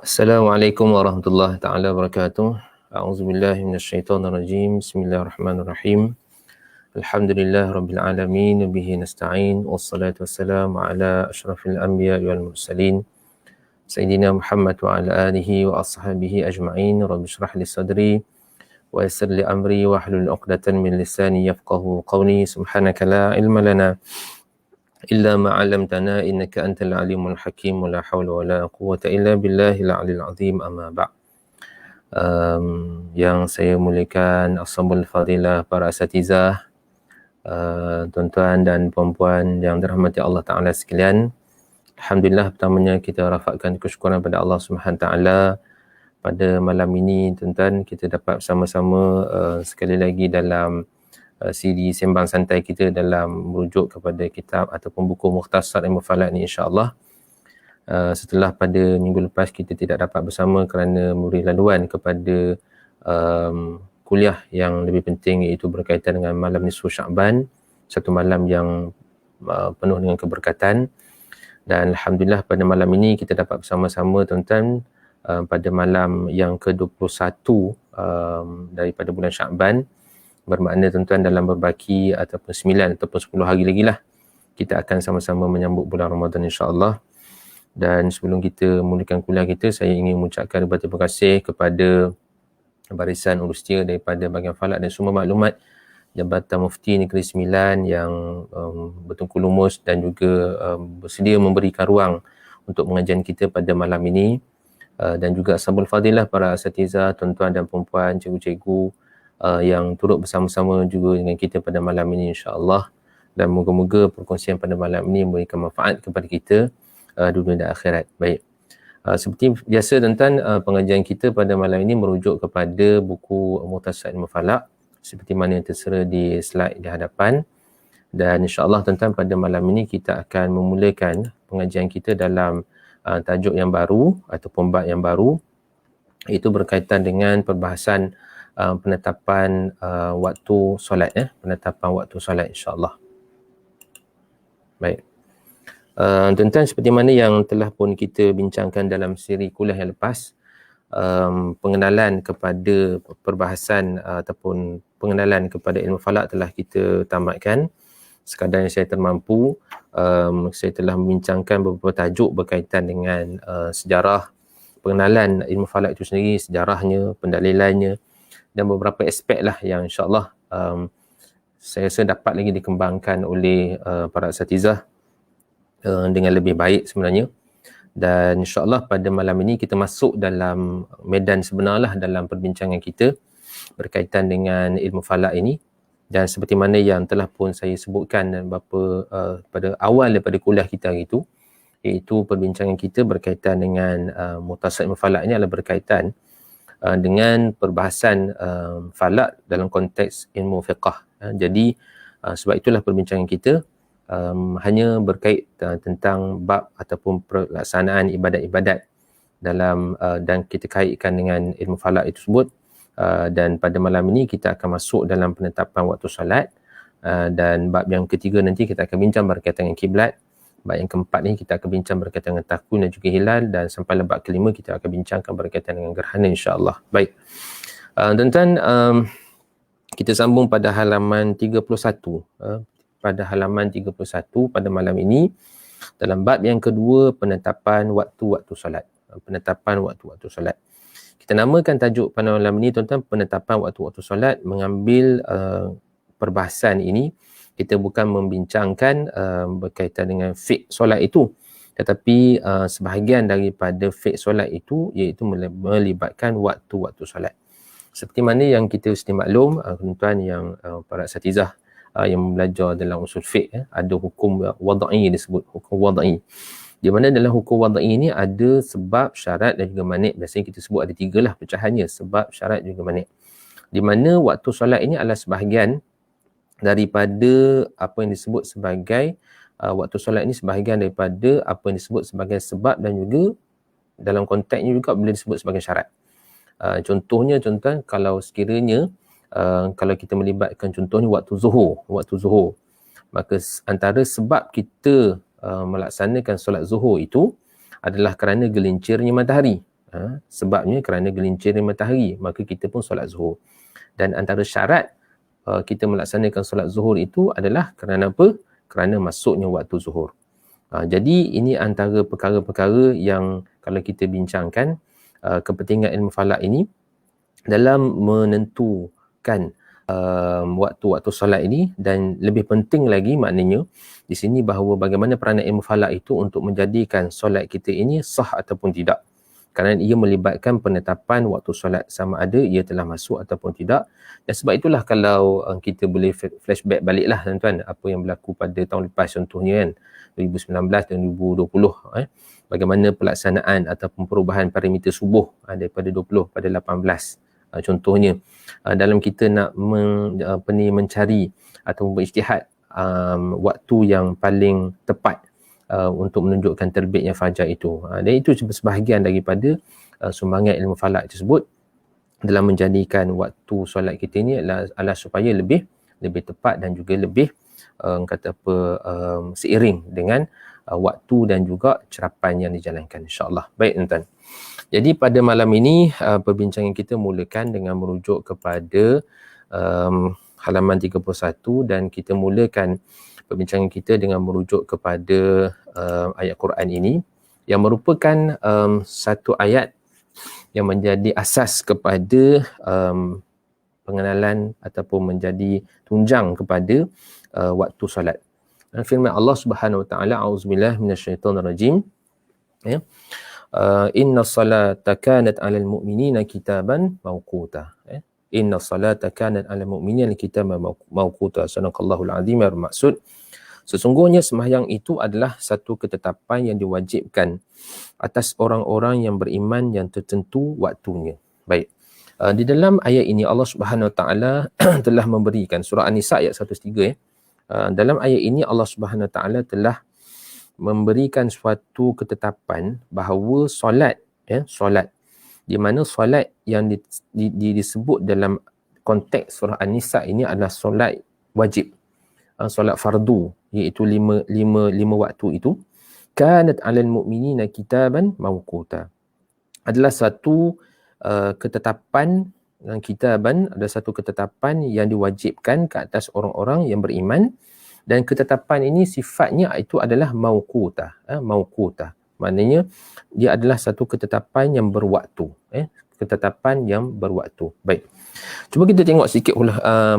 Assalamualaikum warahmatullahi taala wabarakatuh. A'udzubillahi minasyaitonirrajim. Bismillahirrahmanirrahim. Alhamdulillah rabbil alamin bihi nasta'in wassalatu wassalamu ala asyrafil anbiya wal mursalin sayyidina Muhammad wa ala alihi wa ashabihi ajma'in. Rabbi shrah li sadri wa yassir li amri wa hlul 'uqdatan min lisani yafqahu qawli. Subhanaka la ilma lana illa ma 'allamtana innaka antal alimul hakim wa la haula wa la quwwata illa billahil aliyil azim. Amma ba'd. Yang saya muliakan ashabul fadilah, para asatizah, tuan-tuan dan puan-puan yang dirahmati Allah Ta'ala sekalian. Alhamdulillah, pertamanya kita rafakkan kesyukuran pada Allah Subhanahu Ta'ala pada malam ini. Tuan-tuan, kita dapat bersama-sama sekali lagi dalam siri sembang santai kita dalam merujuk kepada kitab ataupun buku Mukhtasar Ilmu Falak ni, insya-Allah. Setelah pada minggu lepas kita tidak dapat bersama kerana memberi laluan kepada kuliah yang lebih penting, iaitu berkaitan dengan malam nisfu Sya'ban, satu malam yang penuh dengan keberkatan. Dan alhamdulillah pada malam ini kita dapat bersama-sama tuan-tuan pada malam yang ke-21 daripada bulan Sya'ban. Bermakna tuan-tuan dalam berbaki ataupun 9 ataupun 10 hari lagi lah kita akan sama-sama menyambut bulan Ramadan, insya-Allah. Dan sebelum kita mulakan kuliah kita, saya ingin mengucapkan terima kasih kepada barisan urustia daripada bahagian falak dan sumber maklumat Jabatan Mufti Negeri Sembilan yang bertungku lumus dan juga bersedia memberikan ruang untuk pengajian kita pada malam ini. Dan juga ashabul fadilah, para asatizah, tuan-tuan dan puan-puan, cikgu-cikgu yang turut bersama-sama juga dengan kita pada malam ini, insya-Allah. Dan moga-moga perkongsian pada malam ini memberikan manfaat kepada kita dunia dan akhirat. Baik. Seperti biasa tuan-tuan, pengajian kita pada malam ini merujuk kepada buku Mukhtasar Ilmu Falak seperti mana yang tertera di slide di hadapan. Dan insya-Allah tuan-tuan, pada malam ini kita akan memulakan pengajian kita dalam tajuk yang baru ataupun bab yang baru, iaitu berkaitan dengan perbahasan penetapan waktu solat, penetapan waktu solat, insya-Allah. Baik. Tuan-tuan, seperti mana yang telah pun kita bincangkan dalam siri kuliah yang lepas, pengenalan kepada perbahasan ataupun pengenalan kepada ilmu falak telah kita tamatkan. Sekadar yang saya termampu, saya telah membincangkan beberapa tajuk berkaitan dengan sejarah pengenalan ilmu falak itu sendiri, sejarahnya, pendalilannya dan beberapa aspek lah yang insya-Allah saya rasa dapat lagi dikembangkan oleh para asatizah dengan lebih baik sebenarnya. Dan insya-Allah pada malam ini kita masuk dalam medan sebenarlah dalam perbincangan kita berkaitan dengan ilmu falak ini. Dan seperti mana yang telah pun saya sebutkan pada awal daripada kuliah kita hari itu, iaitu perbincangan kita berkaitan dengan Mukhtasar Ilmu Falak ini adalah berkaitan dengan perbahasan falak dalam konteks ilmu fiqh. Jadi sebab itulah perbincangan kita hanya berkait tentang bab ataupun pelaksanaan ibadat-ibadat dalam dan kita kaitkan dengan ilmu falak itu tersebut. Dan pada malam ini kita akan masuk dalam penetapan waktu solat, dan bab yang ketiga nanti kita akan bincang berkaitan dengan kiblat. Bab yang keempat ni kita akan bincang berkaitan dengan takwin dan juga hilal, dan sampai bab kelima kita akan bincangkan berkaitan dengan gerhana, insya-Allah. Baik. Tuan-tuan, kita sambung pada halaman 31. Pada halaman 31 pada malam ini dalam bab yang kedua, penetapan waktu-waktu solat. Penetapan waktu-waktu solat. Kita namakan tajuk pada malam ini tuan-tuan, penetapan waktu-waktu solat. Mengambil perbahasan ini, kita bukan membincangkan berkaitan dengan fiqh solat itu, tetapi sebahagian daripada fiqh solat itu iaitu melibatkan waktu-waktu solat. Seperti mana yang kita mesti maklum, tuan-tuan yang para asatizah yang belajar dalam usul fiqh, ada hukum wadai disebut, hukum wadai. Di mana dalam hukum wadai ini ada sebab, syarat dan juga manik. Biasanya kita sebut ada 3 lah pecahannya, sebab, syarat dan juga manik. Di mana waktu solat ini adalah sebahagian daripada apa yang disebut sebagai waktu solat ini sebahagian daripada apa yang disebut sebagai sebab, dan juga dalam konteksnya juga boleh disebut sebagai syarat. Contohnya tuan-tuan, kalau sekiranya kalau kita melibatkan contohnya waktu zuhur, maka antara sebab kita melaksanakan solat zuhur itu adalah kerana gelincirnya matahari. Sebabnya kerana gelincirnya matahari, maka kita pun solat zuhur. Dan antara syarat kita melaksanakan solat zuhur itu adalah kerana apa? Kerana masuknya waktu zuhur. Jadi ini antara perkara-perkara yang kalau kita bincangkan kepentingan ilmu falak ini dalam menentukan waktu-waktu solat ini, dan lebih penting lagi maknanya di sini bahawa bagaimana peranan ilmu falak itu untuk menjadikan solat kita ini sah ataupun tidak. Kerana ia melibatkan penetapan waktu solat sama ada ia telah masuk ataupun tidak. Dan sebab itulah kalau kita boleh flashback baliklah tuan-tuan, apa yang berlaku pada tahun lepas contohnya kan, 2019 dan 2020 bagaimana pelaksanaan ataupun perubahan parameter subuh daripada 20 pada 18. Contohnya dalam kita nak mencari atau berijtihad waktu yang paling tepat untuk menunjukkan terbitnya fajar itu. Dan itu sebahagian daripada sumbangan ilmu falak tersebut dalam menjadikan waktu solat kita ini adalah supaya lebih tepat dan juga lebih seiring dengan waktu dan juga cerapan yang dijalankan, insya-Allah. Baik tuan-tuan. Jadi pada malam ini perbincangan kita mulakan dengan merujuk kepada halaman 31, dan kita mulakan perbincangan kita dengan merujuk kepada ayat Quran ini yang merupakan satu ayat yang menjadi asas kepada pengenalan ataupun menjadi tunjang kepada waktu solat. Firman Allah Subhanahu wa taala, auzubillahi minasyaitonir rajim, ya. Inna salata kanat 'alal mu'minina kitaban mawquta. Inna salata kanat 'alal mu'minina kitaban mawquta. Sadaqallahul azim. Bermaksud sesungguhnya sembahyang itu adalah satu ketetapan yang diwajibkan atas orang-orang yang beriman yang tertentu waktunya. Baik. Di dalam ayat ini Allah Subhanahu Wa Taala telah memberikan, surah An-Nisa ayat 103 dalam ayat ini Allah Subhanahu Wa Taala telah memberikan suatu ketetapan bahawa solat, solat di mana solat yang disebut dalam konteks surah An-Nisa ini adalah solat wajib, solat fardu, iaitu lima waktu itu. Kanat 'alal mu'minina kitaban mawquta, adalah satu ketetapan, dan kitaban ada satu ketetapan yang diwajibkan ke atas orang-orang yang beriman, dan ketetapan ini sifatnya itu adalah mawquta. Mawquta maknanya dia adalah satu ketetapan yang berwaktu, ketetapan yang berwaktu. Baik, cuba kita tengok sikit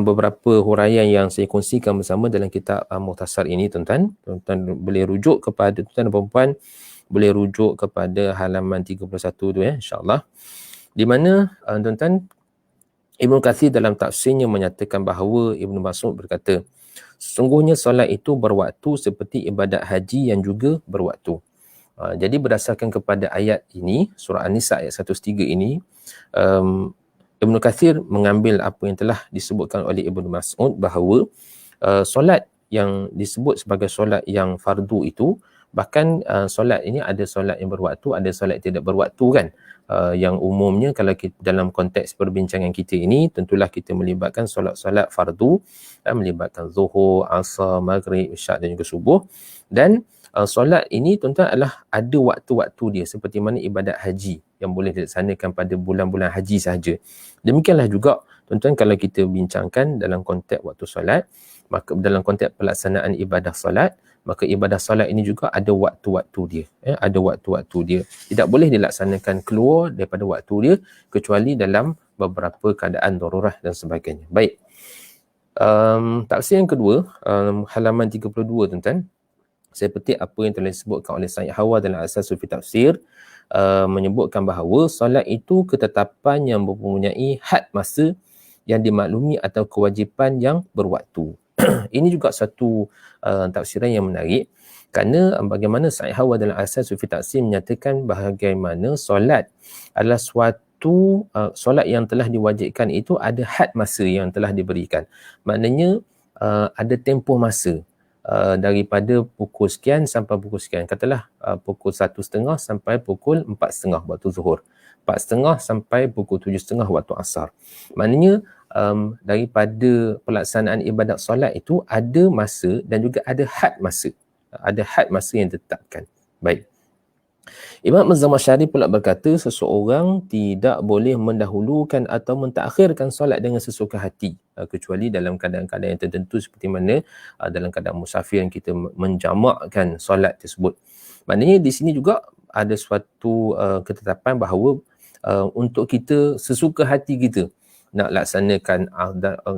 beberapa huraian yang saya kongsikan bersama dalam kitab Mukhtasar ini tuan-tuan. Tuan-tuan boleh rujuk kepada, tuan-tuan dan puan-puan boleh rujuk kepada halaman 31 tu, insya-Allah, di mana tuan-tuan, Ibnu Katsir dalam tafsirnya menyatakan bahawa Ibnu Mas'ud berkata, sesungguhnya solat itu berwaktu seperti ibadat haji yang juga berwaktu. Jadi berdasarkan kepada ayat ini, surah An-Nisa ayat 103 ini, Ibnu Katsir mengambil apa yang telah disebutkan oleh Ibnu Mas'ud bahawa solat yang disebut sebagai solat yang fardu itu, bahkan solat ini ada solat yang berwaktu, ada solat tidak berwaktu kan. Yang umumnya kalau kita, dalam konteks perbincangan kita ini, tentulah kita melibatkan solat-solat fardu, melibatkan zuhur, asar, maghrib, isyak dan juga subuh. Dan solat ini tuan-tuan adalah ada waktu-waktu dia, seperti mana ibadat haji yang boleh dilaksanakan pada bulan-bulan haji sahaja. Demikianlah juga tuan-tuan kalau kita bincangkan dalam konteks waktu solat, maka dalam konteks pelaksanaan ibadah solat, maka ibadah solat ini juga ada waktu-waktu dia, ada waktu-waktu dia. Tidak boleh dilaksanakan keluar daripada waktu dia kecuali dalam beberapa keadaan darurat dan sebagainya. Baik. Tafsir yang kedua, halaman 32 tuan-tuan, seperti apa yang telah disebutkan oleh Sayyid Hawa dalam Asas fi Tafsir, menyebutkan bahawa solat itu ketetapan yang mempunyai had masa yang dimaklumi atau kewajipan yang berwaktu. Ini juga satu tafsiran yang menarik, kerana bagaimana Sayyid Hawa dalam Asas fi Tafsir menyatakan bagaimana solat adalah suatu solat yang telah diwajibkan itu ada had masa yang telah diberikan. Maknanya ada tempoh masa, daripada pukul sekian sampai pukul sekian. Katalah pukul 1.30 sampai pukul 4.30 waktu zuhur, 4.30 sampai pukul 7.30 waktu asar. Maknanya daripada pelaksanaan ibadat solat itu ada masa dan juga ada had masa. Ada had masa yang ditetapkan. Baik. Imam Az-Zamakhsyari pula berkata, seseorang tidak boleh mendahulukan atau mentakhirkan solat dengan sesuka hati, kecuali dalam keadaan-keadaan yang tertentu seperti mana dalam keadaan musafir yang kita menjamakkan solat tersebut. Maknanya di sini juga ada suatu ketetapan bahawa untuk kita sesuka hati kita nak laksanakan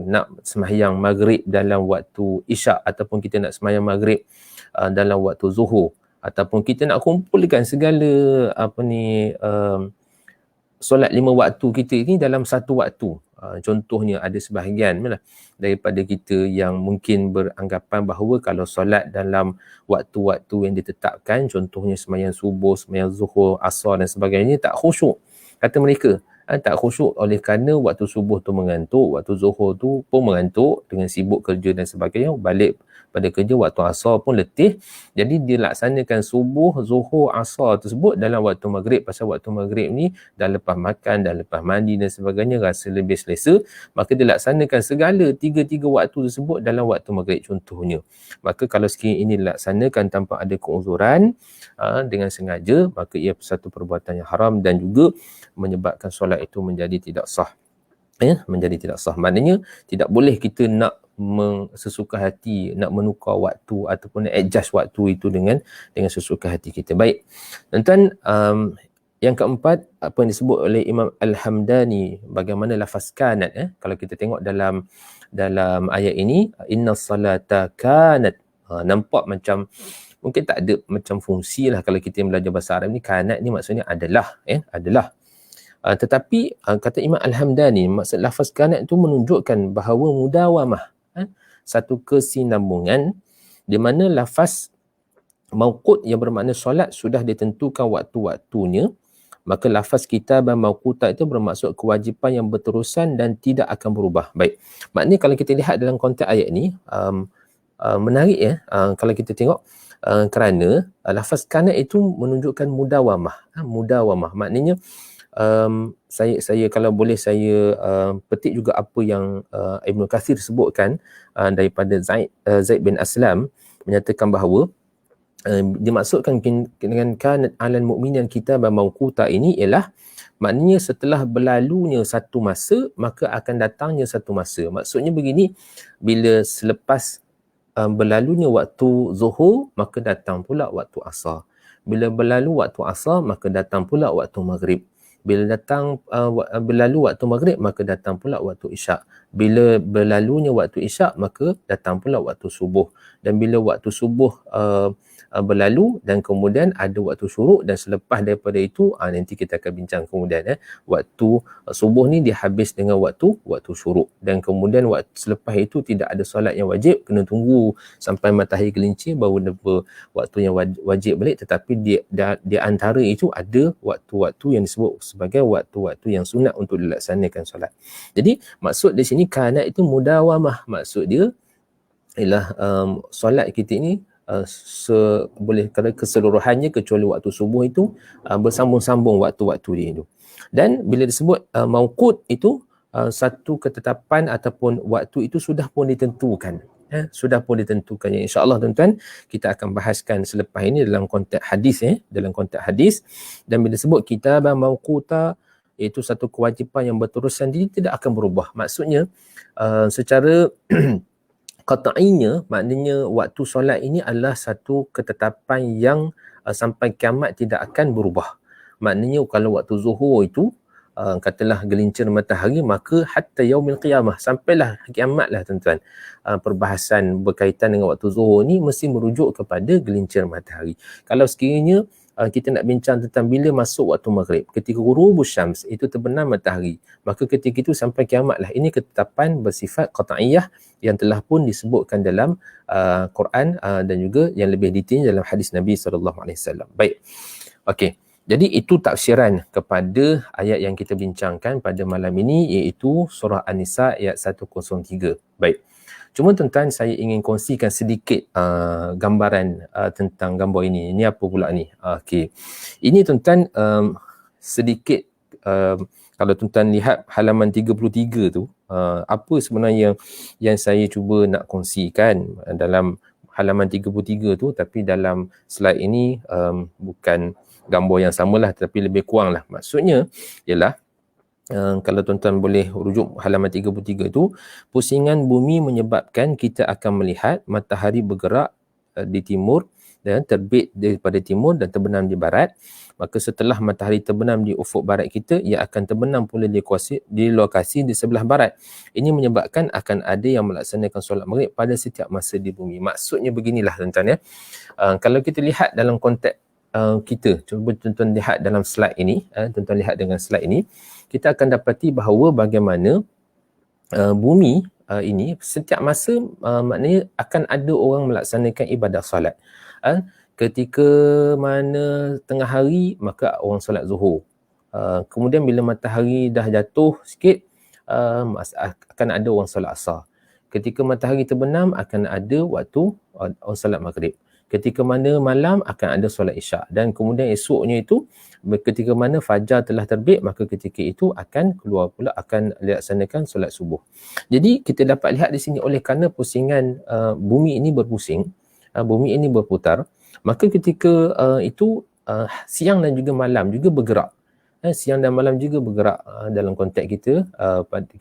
nak sembahyang maghrib dalam waktu isyak, ataupun kita nak sembahyang maghrib dalam waktu zuhur, ataupun kita nak kumpulkan segala solat 5 waktu kita ni dalam satu waktu. Contohnya ada sebahagian daripada kita yang mungkin beranggapan bahawa kalau solat dalam waktu-waktu yang ditetapkan, contohnya sembahyang subuh, sembahyang zuhur, asar dan sebagainya, tak khusyuk. Kata mereka, tak khusyuk oleh kerana waktu subuh tu mengantuk, waktu zuhur tu pun mengantuk dengan sibuk kerja dan sebagainya, balik pada kerja, waktu asar pun letih. Jadi dia laksanakan subuh, zuhur, asar tersebut dalam waktu maghrib, pasal waktu maghrib ni dah lepas makan, dah lepas mandi dan sebagainya, rasa lebih selesa, maka dia laksanakan segala tiga-tiga waktu tersebut dalam waktu maghrib contohnya. Maka kalau sekiranya ini dilaksanakan tanpa ada keuzuran dengan sengaja, maka ia satu perbuatan yang haram dan juga menyebabkan solat itu menjadi tidak sah. Menjadi tidak sah. Maknanya tidak boleh kita nak sesuka hati, nak menukar waktu ataupun nak adjust waktu itu dengan sesuka hati kita. Baik. Tuan-tuan, yang keempat, apa yang disebut oleh Imam Al-Hamdani, bagaimana lafaz kanat. Kalau kita tengok dalam ayat ini, inna salata kanat, nampak macam mungkin tak ada macam fungsi lah kalau kita belajar bahasa Arab ni. Kanat ni maksudnya adalah, adalah. Tetapi kata Imam Al-Hamdani, maksud lafaz kanat itu menunjukkan bahawa mudawamah, satu kesinambungan, di mana lafaz mauqut yang bermakna solat sudah ditentukan waktu-waktunya, maka lafaz kitaban mauquta itu bermaksud kewajipan yang berterusan dan tidak akan berubah. Baik, maknanya kalau kita lihat dalam konteks ayat ni, menarik kalau kita tengok, kerana lafaz kanat itu menunjukkan mudawamah. Mudawamah maknanya saya kalau boleh saya petik juga apa yang Ibn Kathir sebutkan daripada Zaid bin Aslam, menyatakan bahawa dimaksudkan dengan kanat alal mu'minin kitaban mawquta ini ialah maknanya setelah berlalunya satu masa maka akan datangnya satu masa. Maksudnya begini, bila selepas berlalunya waktu zuhur maka datang pula waktu asar. Bila berlalu waktu asar maka datang pula waktu maghrib. Bila berlalu waktu maghrib maka datang pula waktu isyak. Bila berlalunya waktu isyak maka datang pula waktu subuh. Dan bila waktu subuh berlalu dan kemudian ada waktu syuruk, dan selepas daripada itu nanti kita akan bincang kemudian waktu subuh ni dia habis dengan waktu syuruk, dan kemudian selepas itu tidak ada solat yang wajib, kena tunggu sampai matahari gelincir baru dapat waktu yang wajib balik. Tetapi di antara itu ada waktu-waktu yang disebut sebagai waktu-waktu yang sunat untuk dilaksanakan solat. Jadi maksud di sini kanat itu mudawamah, maksud dia ialah solat kita ini boleh kata keseluruhannya kecuali waktu subuh itu bersambung-sambung waktu-waktu dia itu. Dan bila disebut mauqut itu satu ketetapan ataupun waktu itu sudah pun ditentukan. Sudah pun ditentukan. InsyaAllah tuan-tuan kita akan bahaskan selepas ini dalam konteks hadis, dalam konteks hadis. Dan bila disebut kitabah mauquta, itu satu kewajipan yang berterusan, dia tidak akan berubah. Maksudnya secara qat'inya, maknanya waktu solat ini adalah satu ketetapan yang sampai kiamat tidak akan berubah. Maknanya kalau waktu zuhur itu katalah gelincir matahari, maka hatta yaumil qiyamah, sampailah kiamat lah tuan-tuan, perbahasan berkaitan dengan waktu zuhur ni mesti merujuk kepada gelincir matahari. Kalau sekiranya kita nak bincang tentang bila masuk waktu maghrib, ketika ghurubus syams, itu terbenam matahari, maka ketika itu sampai kiamat lah. Ini ketetapan bersifat qat'iyah yang telah pun disebutkan dalam Quran dan juga yang lebih detail dalam hadis Nabi SAW. Baik, okey. Jadi itu tafsiran kepada ayat yang kita bincangkan pada malam ini, iaitu surah An-Nisa ayat 103. Baik. Cuma tuan-tuan, saya ingin kongsikan sedikit gambaran tentang gambar ini. Ini apa pula ni? Okey. Ini tuan-tuan sedikit kalau tuan-tuan lihat halaman 33 tu, apa sebenarnya yang saya cuba nak kongsikan dalam halaman 33 tu, tapi dalam slide ini bukan gambar yang samalah tetapi lebih kurang lah. Maksudnya ialah kalau tuan-tuan boleh rujuk halaman 33 tu, pusingan bumi menyebabkan kita akan melihat matahari bergerak di timur dan terbit daripada timur dan terbenam di barat. Maka setelah matahari terbenam di ufuk barat kita, ia akan terbenam pula di lokasi di sebelah barat. Ini menyebabkan akan ada yang melaksanakan solat maghrib pada setiap masa di bumi. Maksudnya beginilah tuan-tuan ya. Kalau kita lihat dalam konteks kita, cuba tuan-tuan lihat dalam slide ini, tuan-tuan lihat dengan slide ini, kita akan dapati bahawa bagaimana bumi ini setiap masa maknanya akan ada orang melaksanakan ibadah solat. Ketika mana tengah hari, maka orang solat zuhur. Kemudian bila matahari dah jatuh sikit, akan ada orang solat asar. Ketika matahari terbenam, akan ada waktu orang solat maghrib. Ketika mana malam, akan ada solat isyak. Dan kemudian esoknya itu, ketika mana fajar telah terbit, maka ketika itu akan keluar pula, akan dilaksanakan solat subuh. Jadi kita dapat lihat di sini, oleh kerana pusingan bumi ini berpusing, bumi ini berputar, maka ketika itu siang dan juga malam juga bergerak. Siang dan malam juga bergerak dalam konteks kita,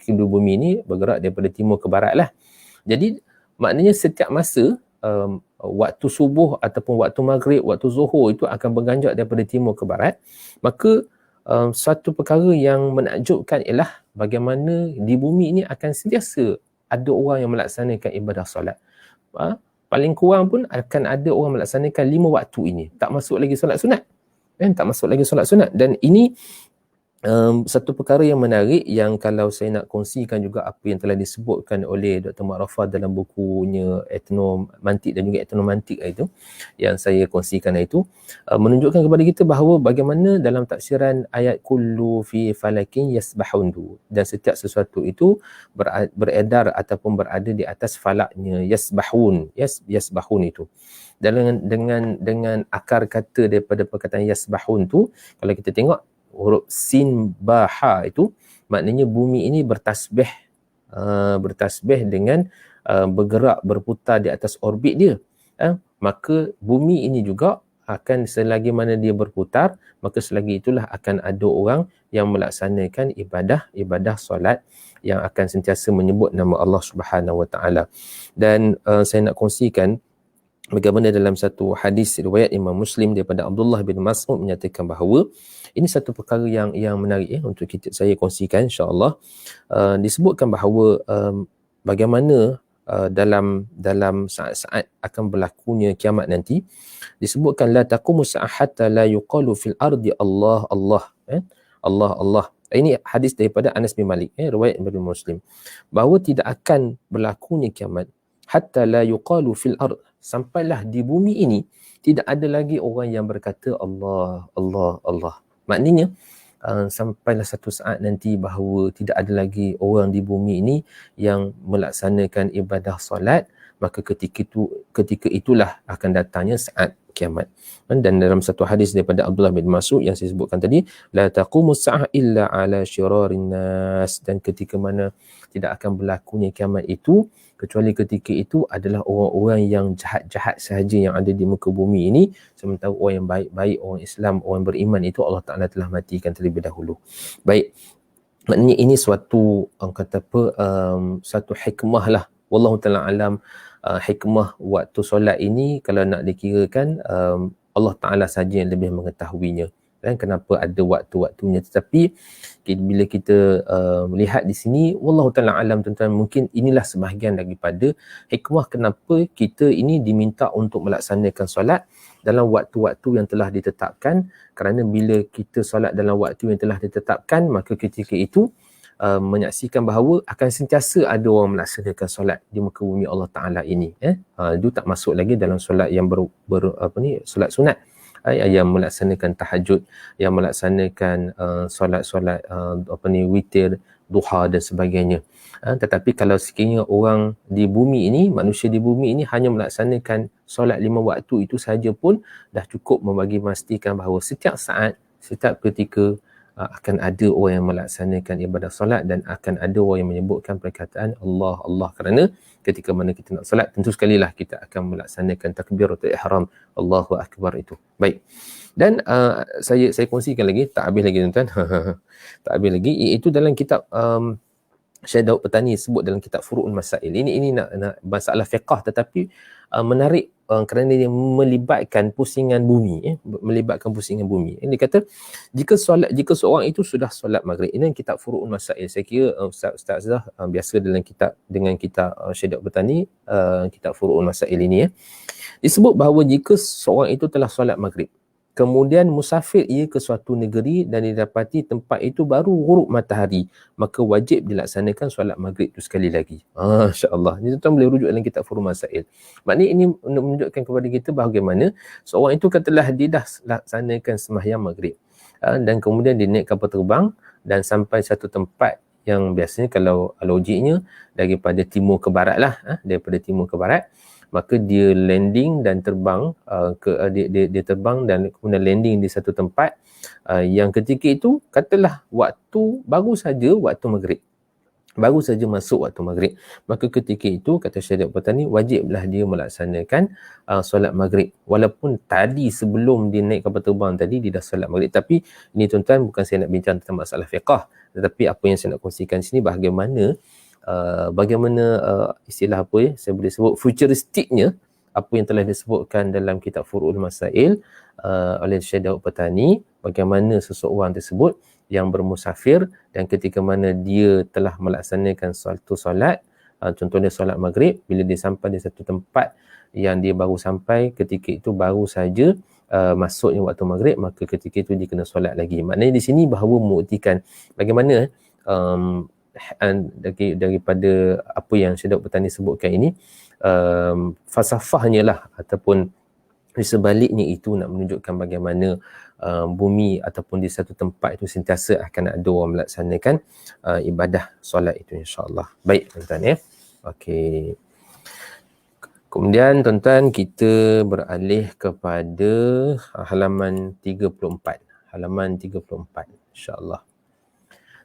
kedua bumi ini bergerak daripada timur ke barat lah. Jadi maknanya setiap masa waktu subuh ataupun waktu maghrib, waktu zuhur itu akan berganjak daripada timur ke barat. Maka satu perkara yang menakjubkan ialah bagaimana di bumi ini akan sentiasa ada orang yang melaksanakan ibadah solat. Paling kurang pun akan ada orang melaksanakan 5 waktu ini. Tak masuk lagi solat sunat. Tak masuk lagi solat sunat. Dan ini satu perkara yang menarik yang kalau saya nak kongsikan juga apa yang telah disebutkan oleh Dr. Ma'rafah dalam bukunya Etnomantik dan juga Etnomantik itu, yang saya kongsikan itu, menunjukkan kepada kita bahawa bagaimana dalam tafsiran ayat kullu fi falakin yasbahun tu, dan setiap sesuatu itu beredar ataupun berada di atas falaknya, yasbahun itu. Dengan akar kata daripada perkataan yasbahun tu, kalau kita tengok huruf sin baha itu maknanya bumi ini bertasbih dengan bergerak, berputar di atas orbit dia. Maka bumi ini juga akan selagi mana dia berputar, maka selagi itulah akan ada orang yang melaksanakan ibadah solat yang akan sentiasa menyebut nama Allah Subhanahu Wa Taala. Dan saya nak kongsikan bagaimana dalam satu hadis riwayat Imam Muslim daripada Abdullah bin Mas'ud menyatakan bahawa ini satu perkara yang menarik untuk saya kongsikan insya-Allah. Disebutkan bahawa bagaimana dalam saat-saat akan berlakunya kiamat nanti, disebutkan la taqumu sa'ah hatta la yuqalu fil ardi Allah Allah. Allah Allah. Ini hadis daripada Anas bin Malik, riwayat Imam Muslim, bahawa tidak akan berlakunya kiamat hatta la yuqalu fil ard, sampailah di bumi ini tidak ada lagi orang yang berkata Allah Allah Allah. Maknanya sampailah satu saat nanti bahawa tidak ada lagi orang di bumi ini yang melaksanakan ibadah solat, maka ketika itulah akan datangnya saat kiamat. Dan dalam satu hadis daripada Abdullah bin Mas'ud yang saya sebutkan tadi, la taqumu sa'ah illa ala syirarin nas, dan ketika mana tidak akan berlakunya kiamat itu kecuali ketika itu adalah orang-orang yang jahat-jahat sahaja yang ada di muka bumi ini, sementara orang yang baik-baik, orang Islam, orang beriman itu Allah Ta'ala telah matikan terlebih dahulu. Baik, maknanya ini suatu satu hikmah lah, wallahu ta'ala alam. Hikmah waktu solat ini kalau nak dikirakan Allah Ta'ala saja yang lebih mengetahuinya, dan kenapa ada waktu-waktunya. Tetapi bila kita melihat di sini, wallahu ta'ala alam tuan-tuan, mungkin inilah sebahagian daripada hikmah kenapa kita ini diminta untuk melaksanakan solat dalam waktu-waktu yang telah ditetapkan. Kerana bila kita solat dalam waktu yang telah ditetapkan, maka ketika itu menyaksikan bahawa akan sentiasa ada orang melaksanakan solat di muka bumi Allah Ta'ala ini. Itu tak masuk lagi dalam solat yang solat sunat, yang melaksanakan tahajud, yang melaksanakan solat-solat witir, duha dan sebagainya. Tetapi kalau sekiranya orang di bumi ini, manusia di bumi ini hanya melaksanakan solat 5 waktu itu sahaja pun dah cukup membagi memastikan bahawa setiap saat, setiap ketika akan ada orang yang melaksanakan ibadah solat dan akan ada orang yang menyebutkan perkataan Allah Allah, kerana ketika mana kita nak solat tentu sekali lah kita akan melaksanakan takbiratul ihram, Allahu akbar itu. Baik. Dan saya kongsikan lagi, tak habis lagi tuan-tuan. Tak habis lagi, iaitu dalam kitab Syekh Daud Petani sebut dalam kitab Furu'ul Masail. Ini nak masalah fiqh tetapi menarik kerana dia melibatkan pusingan bumi, melibatkan pusingan bumi. Ini kata jika seorang itu sudah solat maghrib, ini kitab Furu'ul Masail. Saya kira Ustaz biasa dalam kitab dengan kitab Syekh Daud Petani, kitab Furu'ul Masail ini disebut bahawa jika seorang itu telah solat maghrib, kemudian musafir ia ke suatu negeri dan didapati tempat itu baru ghurub matahari, maka wajib dilaksanakan solat maghrib itu sekali lagi. Masya-Allah. Ini tuan boleh rujuk dalam kitab Furu'ul Masail. Maknanya ini menunjukkan kepada kita bagaimana seorang itu telah dilaksanakan sembahyang maghrib. Dan kemudian dia naik kapal terbang dan sampai satu tempat yang biasanya kalau logiknya daripada timur ke barat lah, daripada timur ke barat, maka dia landing dan terbang dia terbang dan kemudian landing di satu tempat yang ketika itu katalah baru saja waktu maghrib, baru saja masuk waktu maghrib, maka ketika itu kata Syekh Daud Petani wajiblah dia melaksanakan solat maghrib, walaupun tadi sebelum dia naik kapal terbang tadi dia dah solat maghrib. Tapi ini tuan-tuan bukan saya nak bincang tentang masalah fiqh, tetapi apa yang saya nak kongsikan sini bagaimana istilah saya boleh sebut futuristiknya apa yang telah disebutkan dalam kitab Furu'ul Masail oleh Syekh Daud Petani, bagaimana seseorang tersebut yang bermusafir dan ketika mana dia telah melaksanakan suatu solat, contohnya solat maghrib, bila dia sampai di satu tempat yang dia baru sampai, ketika itu baru saja masuknya waktu maghrib, maka ketika itu dia kena solat lagi. Maknanya di sini bahawa membuktikan bagaimana daripada apa yang Syekh Daud Petani sebutkan ini, falsafahnya lah ataupun di sebaliknya itu nak menunjukkan bagaimana bumi ataupun di satu tempat itu sentiasa akan ada orang melaksanakan ibadah solat itu, insya-Allah. Baik tuan-tuan Okey. Kemudian tuan-tuan kita beralih kepada halaman 34. Halaman 34 insya-Allah.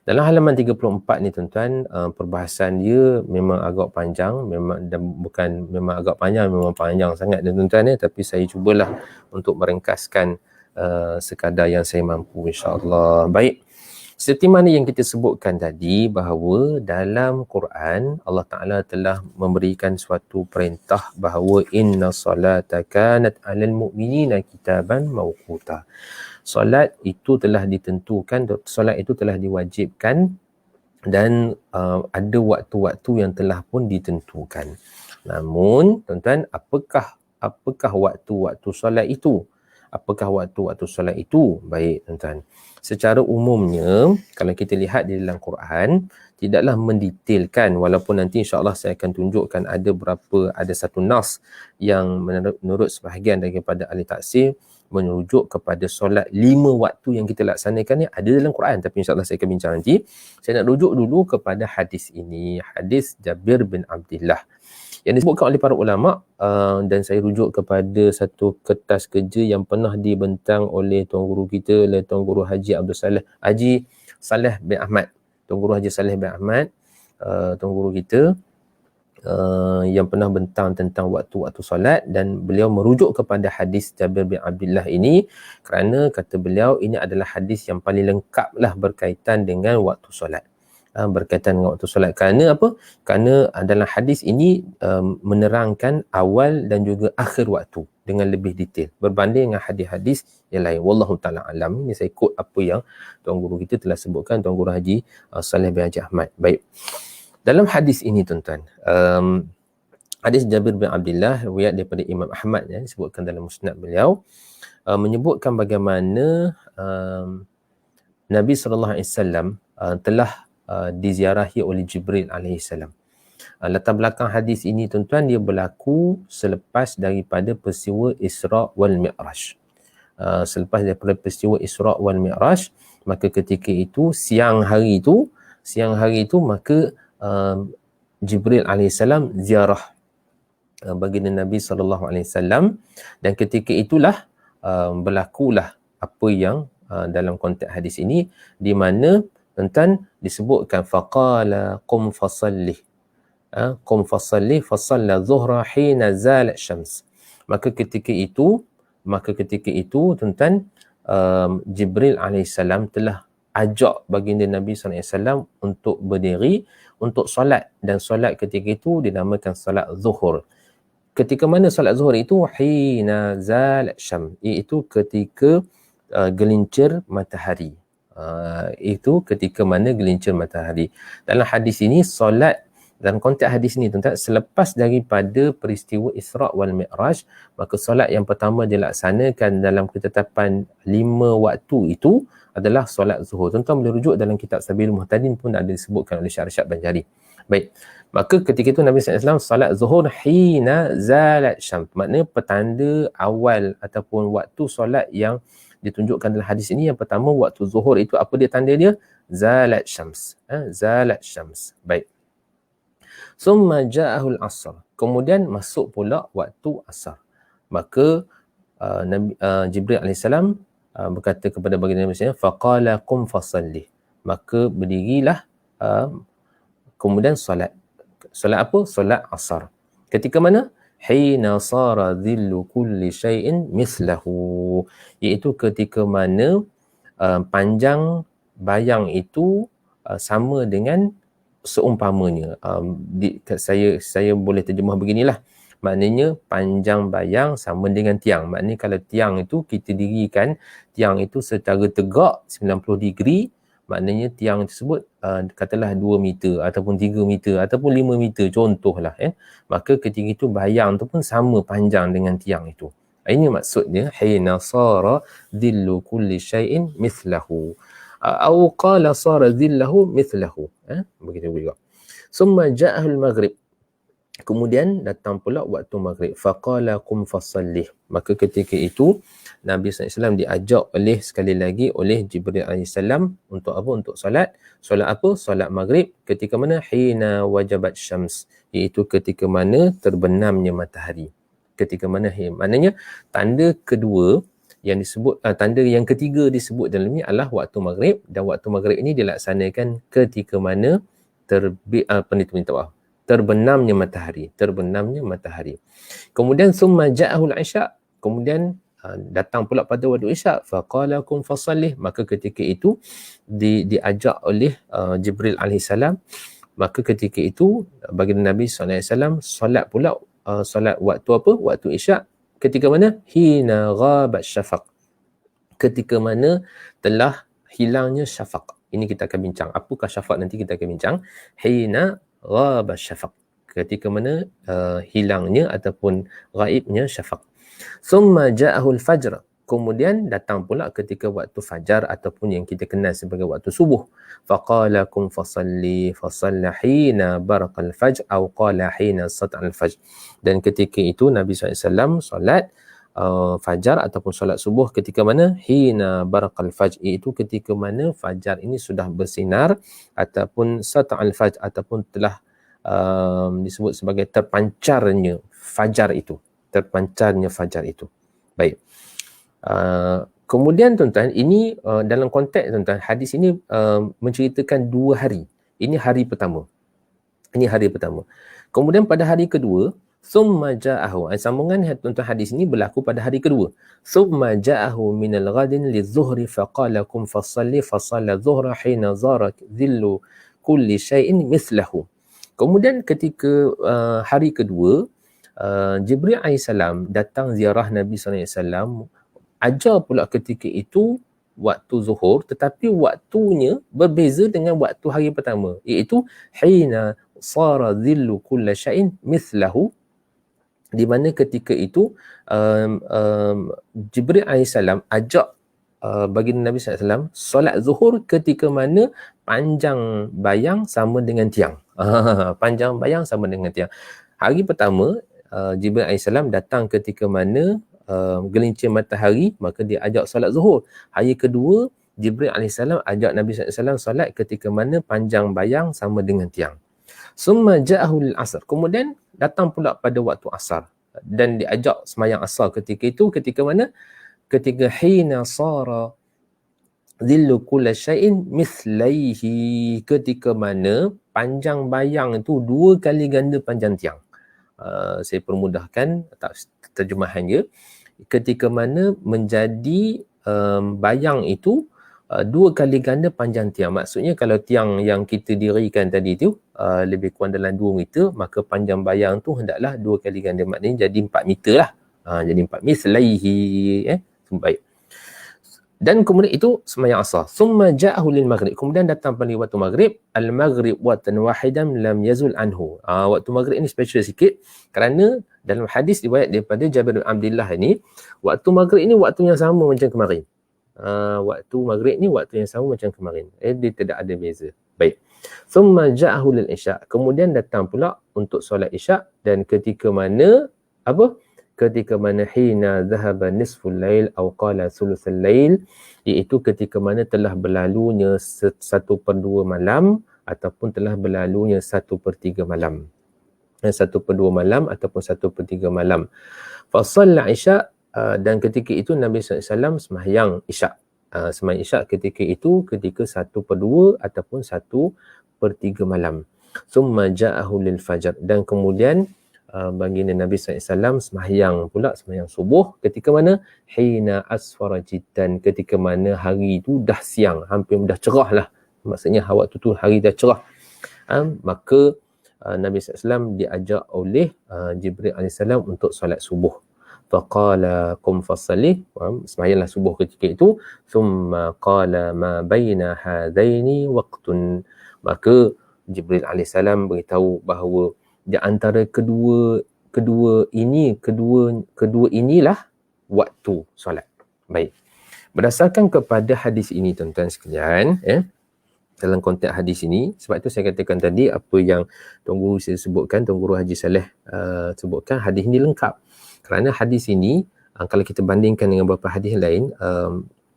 Dalam halaman 34 ni tuan-tuan, perbahasan dia memang agak panjang, memang agak panjang, memang panjang sangat tuan-tuan tapi saya cubalah untuk meringkaskan sekadar yang saya mampu, insya-Allah. Baik. Seperti mana yang kita sebutkan tadi bahawa dalam Quran Allah Taala telah memberikan suatu perintah bahawa inna salata kanat 'alal mu'minina kitaban mawquta. Solat itu telah ditentukan, solat itu telah diwajibkan dan ada waktu-waktu yang telah pun ditentukan. Namun tuan-tuan, apakah waktu-waktu solat itu? Apakah waktu-waktu solat itu? Baik tuan-tuan. Secara umumnya kalau kita lihat di dalam Quran tidaklah mendetailkan, walaupun nanti insya-Allah saya akan tunjukkan ada satu nas yang menurut sebahagian daripada ahli tafsir merujuk kepada solat 5 waktu yang kita laksanakan ni ada dalam Quran, tapi insya-Allah saya akan bincang nanti. Saya nak rujuk dulu kepada hadis ini, hadis Jabir bin Abdullah yang disebutkan oleh para ulama, dan saya rujuk kepada satu kertas kerja yang pernah dibentang oleh tuan guru kita, oleh tuan guru Haji Saleh bin Ahmad. Tuan guru Haji Saleh bin Ahmad, tuan guru kita yang pernah bentang tentang waktu-waktu solat, dan beliau merujuk kepada hadis Jabir bin Abdullah ini kerana kata beliau ini adalah hadis yang paling lengkap lah berkaitan dengan waktu solat. Berkaitan dengan waktu solat. Kerana apa? Kerana dalam hadis ini menerangkan awal dan juga akhir waktu dengan lebih detail berbanding dengan hadis-hadis yang lain. Wallahu ta'ala alam. Ini saya quote apa yang tuan guru kita telah sebutkan, tuan guru Haji Saleh bin Haji Ahmad. Baik. Dalam hadis ini tuan-tuan, hadis Jabir bin Abdullah riwayat daripada Imam Ahmad disebutkan dalam musnad beliau, menyebutkan bagaimana Nabi SAW telah diziarahi oleh Jibril alaihissalam. Latar belakang hadis ini tuan-tuan, dia berlaku selepas daripada peristiwa Isra' wal Mi'raj. Selepas daripada peristiwa Isra' wal Mi'raj, maka ketika itu siang hari itu maka Jibril alaihissalam ziarah baginda Nabi SAW, dan ketika itulah berlakulah apa yang dalam konteks hadis ini, di mana tuan disebutkan faqala qum fasalli, qum fasalli fasalla zuhra hina zalat syams. Maka ketika itu tuan-tuan, Jibril alaihissalam telah ajak baginda Nabi SAW untuk berdiri untuk solat, dan solat ketika itu dinamakan solat zuhur. Ketika mana solat zuhur itu? Hina zalat syams, iaitu ketika gelincir matahari. Itu ketika mana gelincir matahari. Dalam hadis ini, solat dalam konteks hadis ini tuan-tuan, selepas daripada peristiwa Isra' wal Mi'raj, maka solat yang pertama dilaksanakan dalam ketetapan 5 waktu itu adalah solat zuhur. Tuan-tuan boleh rujuk dalam kitab Sabilul Muhtadin pun ada disebutkan oleh Syekh Arsyad Banjari. Baik, maka ketika itu Nabi SAW solat zuhur hina zalat syams, maknanya petanda awal ataupun waktu solat yang ditunjukkan dalam hadis ini. Yang pertama, waktu zuhur itu apa dia tanda dia? Zalat syams. Zalat syams. Baik. Summa ja'ahul asr. Kemudian masuk pula waktu asar. Maka Jibril AS berkata kepada baginda Nabi SAW, faqala qum fasalli. Maka berdirilah, kemudian solat. Solat apa? Solat asar. Ketika mana? Hina sara dhillu kulli syai'in mislahu. Iaitu ketika mana panjang bayang itu sama dengan seumpamanya. Saya boleh terjemah beginilah. Maknanya panjang bayang sama dengan tiang. Maknanya kalau tiang itu kita dirikan, tiang itu secara tegak 90 degree, maknanya tiang tersebut katalah 2 meter ataupun 3 meter ataupun 5 meter contohlah. Maka ketika itu bayang tu pun sama panjang dengan tiang itu. Ini maksudnya hina sara dhillu kulli syai'in mithlahu. Atau qala sara dhillahu mithlahu. Begitu juga. Summa ja'ahul maghrib. Kemudian datang pula waktu maghrib. Faqala qum fasalli. Maka ketika itu Nabi SAW diajak sekali lagi oleh Jibril AS untuk apa? Untuk solat. Solat apa? Solat maghrib. Ketika mana? Hina wajabat syams. Iaitu ketika mana terbenamnya matahari. Ketika mana? Maknanya tanda kedua yang disebut, tanda yang ketiga disebut dalam ini adalah waktu maghrib, dan waktu maghrib ini dilaksanakan ketika mana terbenamnya matahari. Kemudian summa ja'ahul isya. Kemudian datang pula pada waktu isya. Faqala kum fasallih. Maka ketika itu diajak oleh Jibril alaihissalam. Maka ketika itu baginda Nabi SAW solat pula, solat waktu apa? Waktu isya. Ketika mana? Hina ghabat syafaq. Ketika mana telah hilangnya syafaq. Ini kita akan bincang. Apakah syafaq nanti kita akan bincang. Hina ghabat syafaq. Ketika mana hilangnya ataupun ghaibnya syafaq. Summa ja'ahul fajr. Kemudian datang pula ketika waktu fajar ataupun yang kita kenal sebagai waktu subuh. Faqala kum fasalli fasalla hina baraqal fajr atau qala hina sat'al fajr. Dan ketika itu Nabi SAW solat fajar ataupun solat subuh ketika mana? Hina baraqal fajr, iaitu ketika mana fajar ini sudah bersinar, ataupun sat'al fajr ataupun telah disebut sebagai terpancarnya fajar itu. Baik. Kemudian tuan-tuan, ini dalam konteks tuan-tuan, hadis ini menceritakan 2 hari. Ini hari pertama. Kemudian pada hari kedua, summa ja'ahu. Sambungan tuan-tuan hadis ini berlaku pada hari kedua. Summa ja'ahu minal ghadin lizuhri faqala kum fasalli fasalla zuhra hina zarat dhillu kulli syai'in mislahu. Kemudian ketika hari kedua, Jibril AS datang ziarah Nabi SAW. Ajar pula ketika itu waktu zuhur, tetapi waktunya berbeza dengan waktu hari pertama, iaitu hina sara dhillu kulla syai'in mithlahu, di mana ketika itu Jibril AS ajak baginda Nabi SAW solat zuhur ketika mana panjang bayang sama dengan tiang. Panjang bayang sama dengan tiang. Hari pertama Jibril AS datang ketika mana gelincir matahari, maka dia ajak solat zuhur. Hari kedua Jibril AS ajak Nabi SAW solat ketika mana panjang bayang sama dengan tiang. Summa ja'ahul asr. Kemudian datang pula pada waktu asar, dan diajak semayang asar ketika itu. Ketika mana? Ketika hina sara Zillu kulla syai'in mithlaihi, ketika mana panjang bayang itu 2 kali ganda panjang tiang. Saya permudahkan terjemahannya. Ketika mana menjadi bayang itu 2 kali ganda panjang tiang. Maksudnya kalau tiang yang kita dirikan tadi tu lebih kurang dalam 2 meter, maka panjang bayang tu hendaklah 2 kali ganda, maknanya jadi 4 meter lah. Jadi 4 mislaihi. Baik. Dan kemudian itu sembahyang asar. Summa ja'ahu lil maghrib. Kemudian datang pada waktu maghrib. Al-maghrib watan wahidan lam yazul anhu. Waktu maghrib ini special sikit kerana dalam hadis riwayat daripada Jabir bin Abdullah ini, waktu maghrib ini waktu yang sama macam kemarin. Waktu maghrib ni waktu yang sama macam kemarin. Dia tidak ada beza. Baik. Summa ja'ahu lil isya. Kemudian datang pula untuk solat isya, dan ketika mana ketika mana hina dhahaba nisful lail atau qala thuluthul lail, iaitu ketika mana telah berlalunya 1/2 malam ataupun telah berlalunya 1/3 malam. 1/2 malam ataupun 1/3 malam. Fa shalla isya, dan ketika itu Nabi SAW sembahyang isyak. Sembahyang isyak ketika itu ketika 1/2 ataupun 1/3 malam. Summa ja'ahu lil fajr, dan kemudian baginda Nabi SAW sembahyang subuh ketika mana? Hina asfara jiddan, ketika mana hari itu dah siang, hampir dah cerah lah. Maksudnya waktu tu hari dah cerah. Maka Nabi SAW diajak oleh Jibril AS untuk solat subuh. Faqala qum fasalli, sembahyanglah subuh ketika itu. Thumma qala ma baina hadaini waqtun, maka Jibril AS beritahu bahawa di antara kedua inilah waktu solat. Baik. Berdasarkan kepada hadis ini tuan-tuan sekalian, dalam konteks hadis ini, sebab itu saya katakan tadi apa yang Tuan Guru saya sebutkan, Tuan Guru Haji Saleh sebutkan, hadis ini lengkap. Kerana hadis ini kalau kita bandingkan dengan beberapa hadis lain,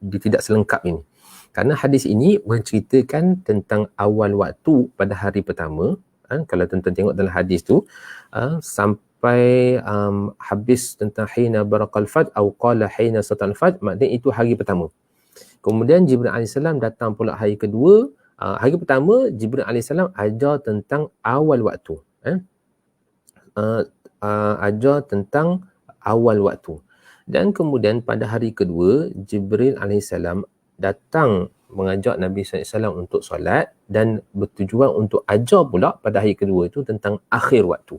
dia tidak selengkap ini. Kerana hadis ini menceritakan tentang awal waktu pada hari pertama. Kalau tuan-tuan tengok dalam hadis tu sampai habis tentang hina barakal fad atau qala hina satal fad, maknanya itu hari pertama. Kemudian Jibril AS datang pula hari kedua. Hari pertama Jibril AS ajar tentang awal waktu. Ajar tentang awal waktu. Dan kemudian pada hari kedua Jibril AS datang mengajak Nabi SAW untuk solat, dan bertujuan untuk ajar pula pada hari kedua itu tentang akhir waktu.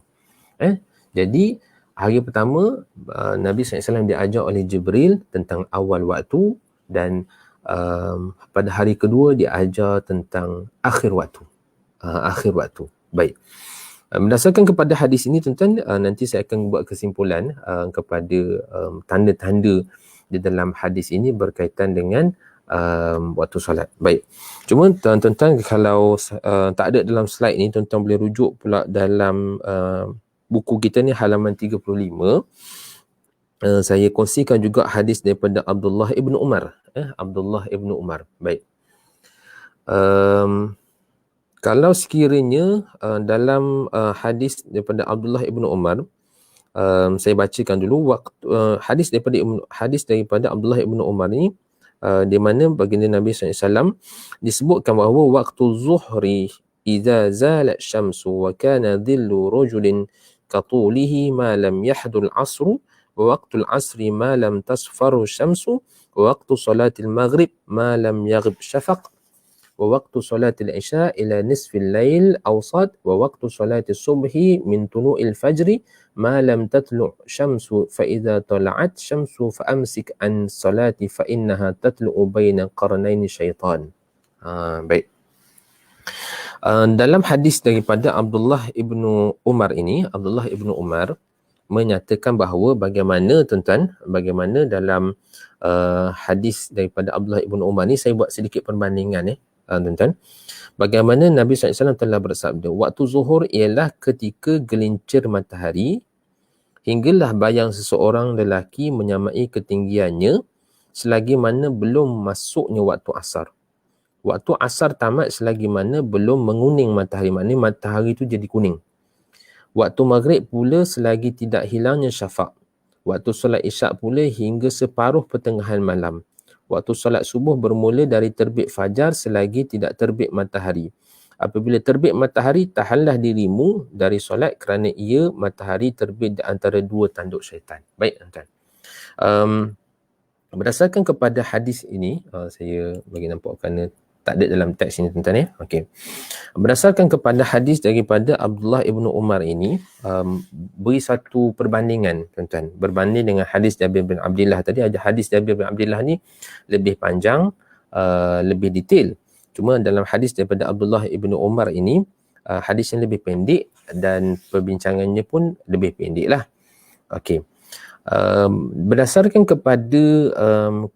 Jadi hari pertama Nabi SAW diajar oleh Jibril tentang awal waktu, dan pada hari kedua diajar tentang akhir waktu. Akhir waktu. Baik. Berdasarkan kepada hadis ini tuan-tuan, nanti saya akan buat kesimpulan kepada tanda-tanda di dalam hadis ini berkaitan dengan waktu solat. Baik. Cuma tuan-tuan kalau tak ada dalam slide ni, tuan-tuan boleh rujuk pula dalam buku kita ni halaman 35. Saya kongsikan juga hadis daripada Abdullah ibn Umar. Abdullah ibn Umar. Baik. Kalau sekiranya dalam hadis daripada Abdullah ibn Umar, saya bacakan dulu hadis daripada Abdullah ibn Umar ni, di mana baginda Nabi SAW disebutkan bahawa waktu zuhri idza zalat syamsu wa kana dhillu rajulin katulihi ma lam yahdul asru, wa waqtul asri ma lam tasfaru syamsu, wa waqtu salatil maghrib ma lam yaghib syafaq, wa waqtu salatil isya ila nisfil lail awsat, wa waqtu salatil subhi min tulu'il fajri ma lam tatlu' syamsu fa idza tala'at syamsu fa amsik an salati fa innaha tatlu'u baina qarnaini syaitan. Baik. Dalam hadis daripada Abdullah ibnu Umar ini, Abdullah ibnu Umar menyatakan bahawa bagaimana dalam hadis daripada Abdullah ibnu Umar ni, saya buat sedikit perbandingan tuan-tuan. Bagaimana Nabi SAW telah bersabda, waktu zuhur ialah ketika gelincir matahari hinggalah bayang seseorang lelaki menyamai ketinggiannya selagi mana belum masuknya waktu asar. Waktu asar tamat selagi mana belum menguning matahari, maknanya matahari itu jadi kuning. Waktu maghrib pula selagi tidak hilangnya syafaq. Waktu solat isyak pula hingga separuh pertengahan malam. waktu solat subuh bermula dari terbit fajar selagi tidak terbit matahari. Apabila terbit matahari, tahanlah dirimu dari solat kerana ia matahari terbit di antara dua tanduk syaitan. Baik, tuan-tuan. Berdasarkan kepada hadis ini, saya bagi nampak kerana tak ada dalam teks ini, tuan-tuan ya. Okey. Berdasarkan kepada hadis daripada Abdullah ibnu Umar ini, beri satu perbandingan, tuan-tuan. Berbanding dengan hadis Jabir bin Abdullah tadi, ada hadis Jabir bin Abdullah ni lebih panjang, lebih detail. Cuma dalam hadis daripada Abdullah ibnu Umar ini, hadis yang lebih pendek dan perbincangannya pun lebih pendek lah. Okey. Berdasarkan kepada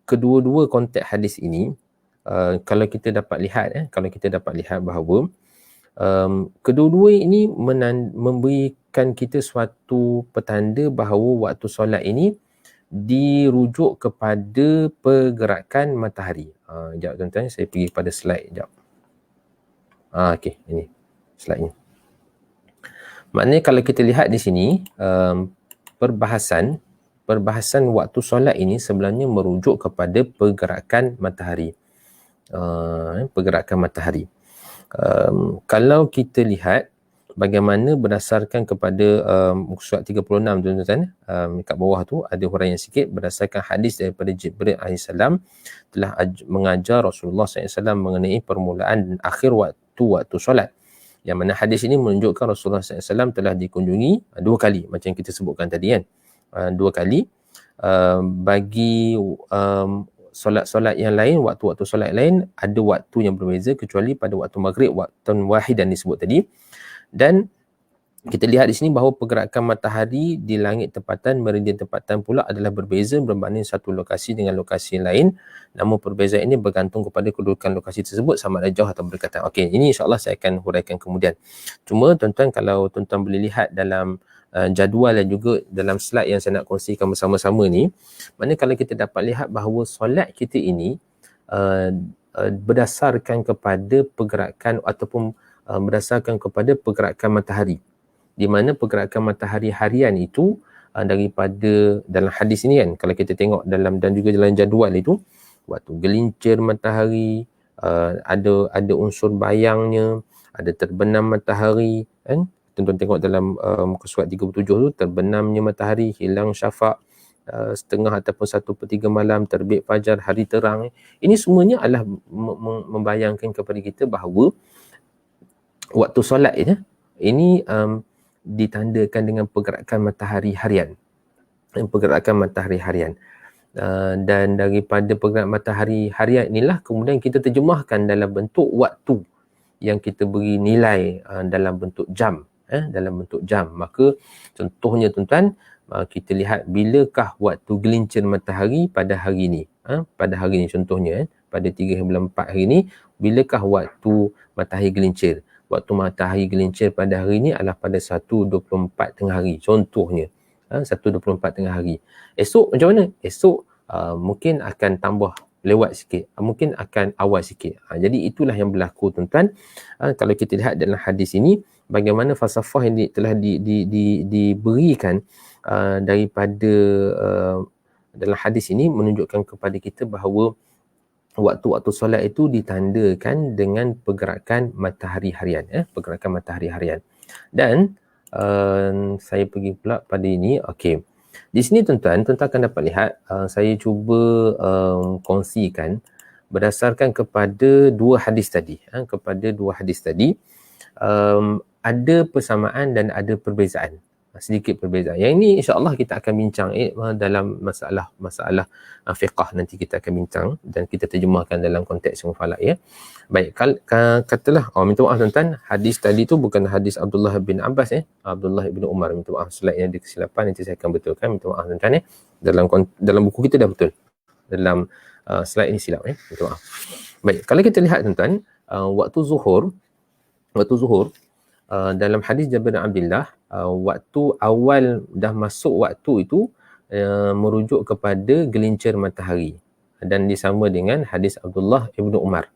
kedua-dua konteks hadis ini, kalau kita dapat lihat bahawa kedua-dua ini memberikan kita suatu petanda bahawa waktu solat ini dirujuk kepada pergerakan matahari. Sekejap tuan-tuan, saya pergi pada slide sekejap. Okey, ini slide ni. Maknanya kalau kita lihat di sini, perbahasan waktu solat ini sebenarnya merujuk kepada pergerakan matahari. Kalau kita lihat bagaimana berdasarkan kepada surat 36 tuan-tuan, kat bawah tu ada huraian sikit, berdasarkan hadis daripada Jibril AS telah mengajar Rasulullah SAW mengenai permulaan dan akhir waktu solat. Yang mana hadis ini menunjukkan Rasulullah SAW telah dikunjungi 2 kali, macam yang kita sebutkan tadi kan. 2 kali bagi solat-solat yang lain, waktu-waktu solat lain ada waktu yang berbeza kecuali pada waktu maghrib, waktu wahidan disebut tadi. Dan kita lihat di sini bahawa pergerakan matahari di langit tempatan, meridian tempatan pula adalah berbeza berbanding satu lokasi dengan lokasi lain. Namun perbezaan ini bergantung kepada kedudukan lokasi tersebut sama ada jauh atau berdekatan. Okey, ini insya-Allah saya akan huraikan kemudian. Cuma tuan-tuan, kalau tuan-tuan boleh lihat dalam jadual dan juga dalam slide yang saya nak kongsikan bersama-sama ni, mana kalau kita dapat lihat bahawa solat kita ini berdasarkan kepada pergerakan ataupun berdasarkan kepada pergerakan matahari, di mana pergerakan matahari harian itu daripada dalam hadis ini kan, kalau kita tengok dalam dan juga dalam jadual itu, waktu gelincir matahari, ada unsur bayangnya, ada terbenam matahari kan. Tuan-tuan tengok dalam muka surat 37 tu, terbenamnya matahari, hilang syafaq, setengah ataupun 1/3 malam, terbit fajar, hari terang. Ini semuanya adalah membayangkan kepada kita bahawa waktu solat ini ditandakan dengan pergerakan matahari harian. Dan daripada pergerakan matahari harian inilah kemudian kita terjemahkan dalam bentuk waktu yang kita beri nilai dalam bentuk jam. Maka contohnya tuan-tuan, kita lihat bilakah waktu gelincir matahari pada hari ini. Pada hari ini contohnya, pada 3/4 hari ini, bilakah waktu matahari gelincir? Waktu matahari gelincir pada hari ini adalah pada 1.24 tengah hari contohnya. 1.24 tengah hari. Esok macam mana? Esok mungkin akan tambah lewat sikit, mungkin akan awal sikit. Jadi itulah yang berlaku tuan-tuan. Kalau kita lihat dalam hadis ini, bagaimana falsafah yang telah diberikan daripada dalam hadis ini menunjukkan kepada kita bahawa waktu-waktu solat itu ditandakan dengan pergerakan matahari harian. Pergerakan matahari harian. Dan saya pergi pula pada ini. Okey. Di sini tuan-tuan akan dapat lihat, saya cuba kongsikan berdasarkan kepada dua hadis tadi. Ada persamaan dan ada perbezaan. Sedikit perbezaan. Yang ini insya-Allah kita akan bincang dalam masalah fiqh, nanti kita akan bincang dan kita terjemahkan dalam konteks yang falak ya. Baik, katalah minta maaf tuan-tuan, hadis tadi tu bukan hadis Abdullah bin Abbas Abdullah bin Umar, minta maaf, slide yang ada kesilapan, nanti saya akan betulkan, minta maaf tuan-tuan dalam buku kita dah betul. Dalam slide ini silap minta maaf. Baik, kalau kita lihat tuan-tuan, waktu zuhur dalam hadis Jabir bin Abdullah, waktu awal dah masuk waktu itu merujuk kepada gelincir matahari dan disama dengan hadis Abdullah ibnu Umar.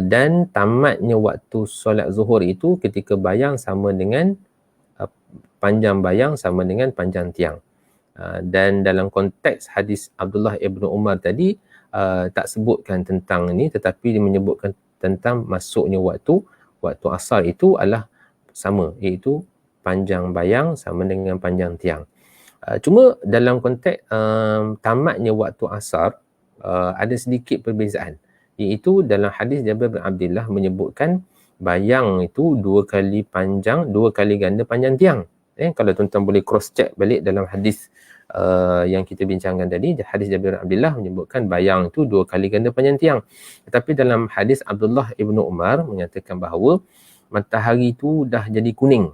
Dan tamatnya waktu solat zuhur itu ketika bayang sama dengan panjang bayang sama dengan panjang tiang. Dan dalam konteks hadis Abdullah ibnu Umar tadi tak sebutkan tentang ini, tetapi dia menyebutkan tentang masuknya waktu asar itu adalah sama, iaitu panjang bayang sama dengan panjang tiang. Cuma dalam konteks tamatnya waktu asar ada sedikit perbezaan, iaitu dalam hadis Jabir bin Abdullah menyebutkan bayang itu 2 kali panjang, 2 kali ganda panjang tiang. Kalau tuan-tuan boleh cross check balik dalam hadis yang kita bincangkan tadi, hadis Jabir bin Abdullah menyebutkan bayang itu 2 kali ganda panjang tiang. Tetapi dalam hadis Abdullah ibnu Umar menyatakan bahawa matahari itu dah jadi kuning.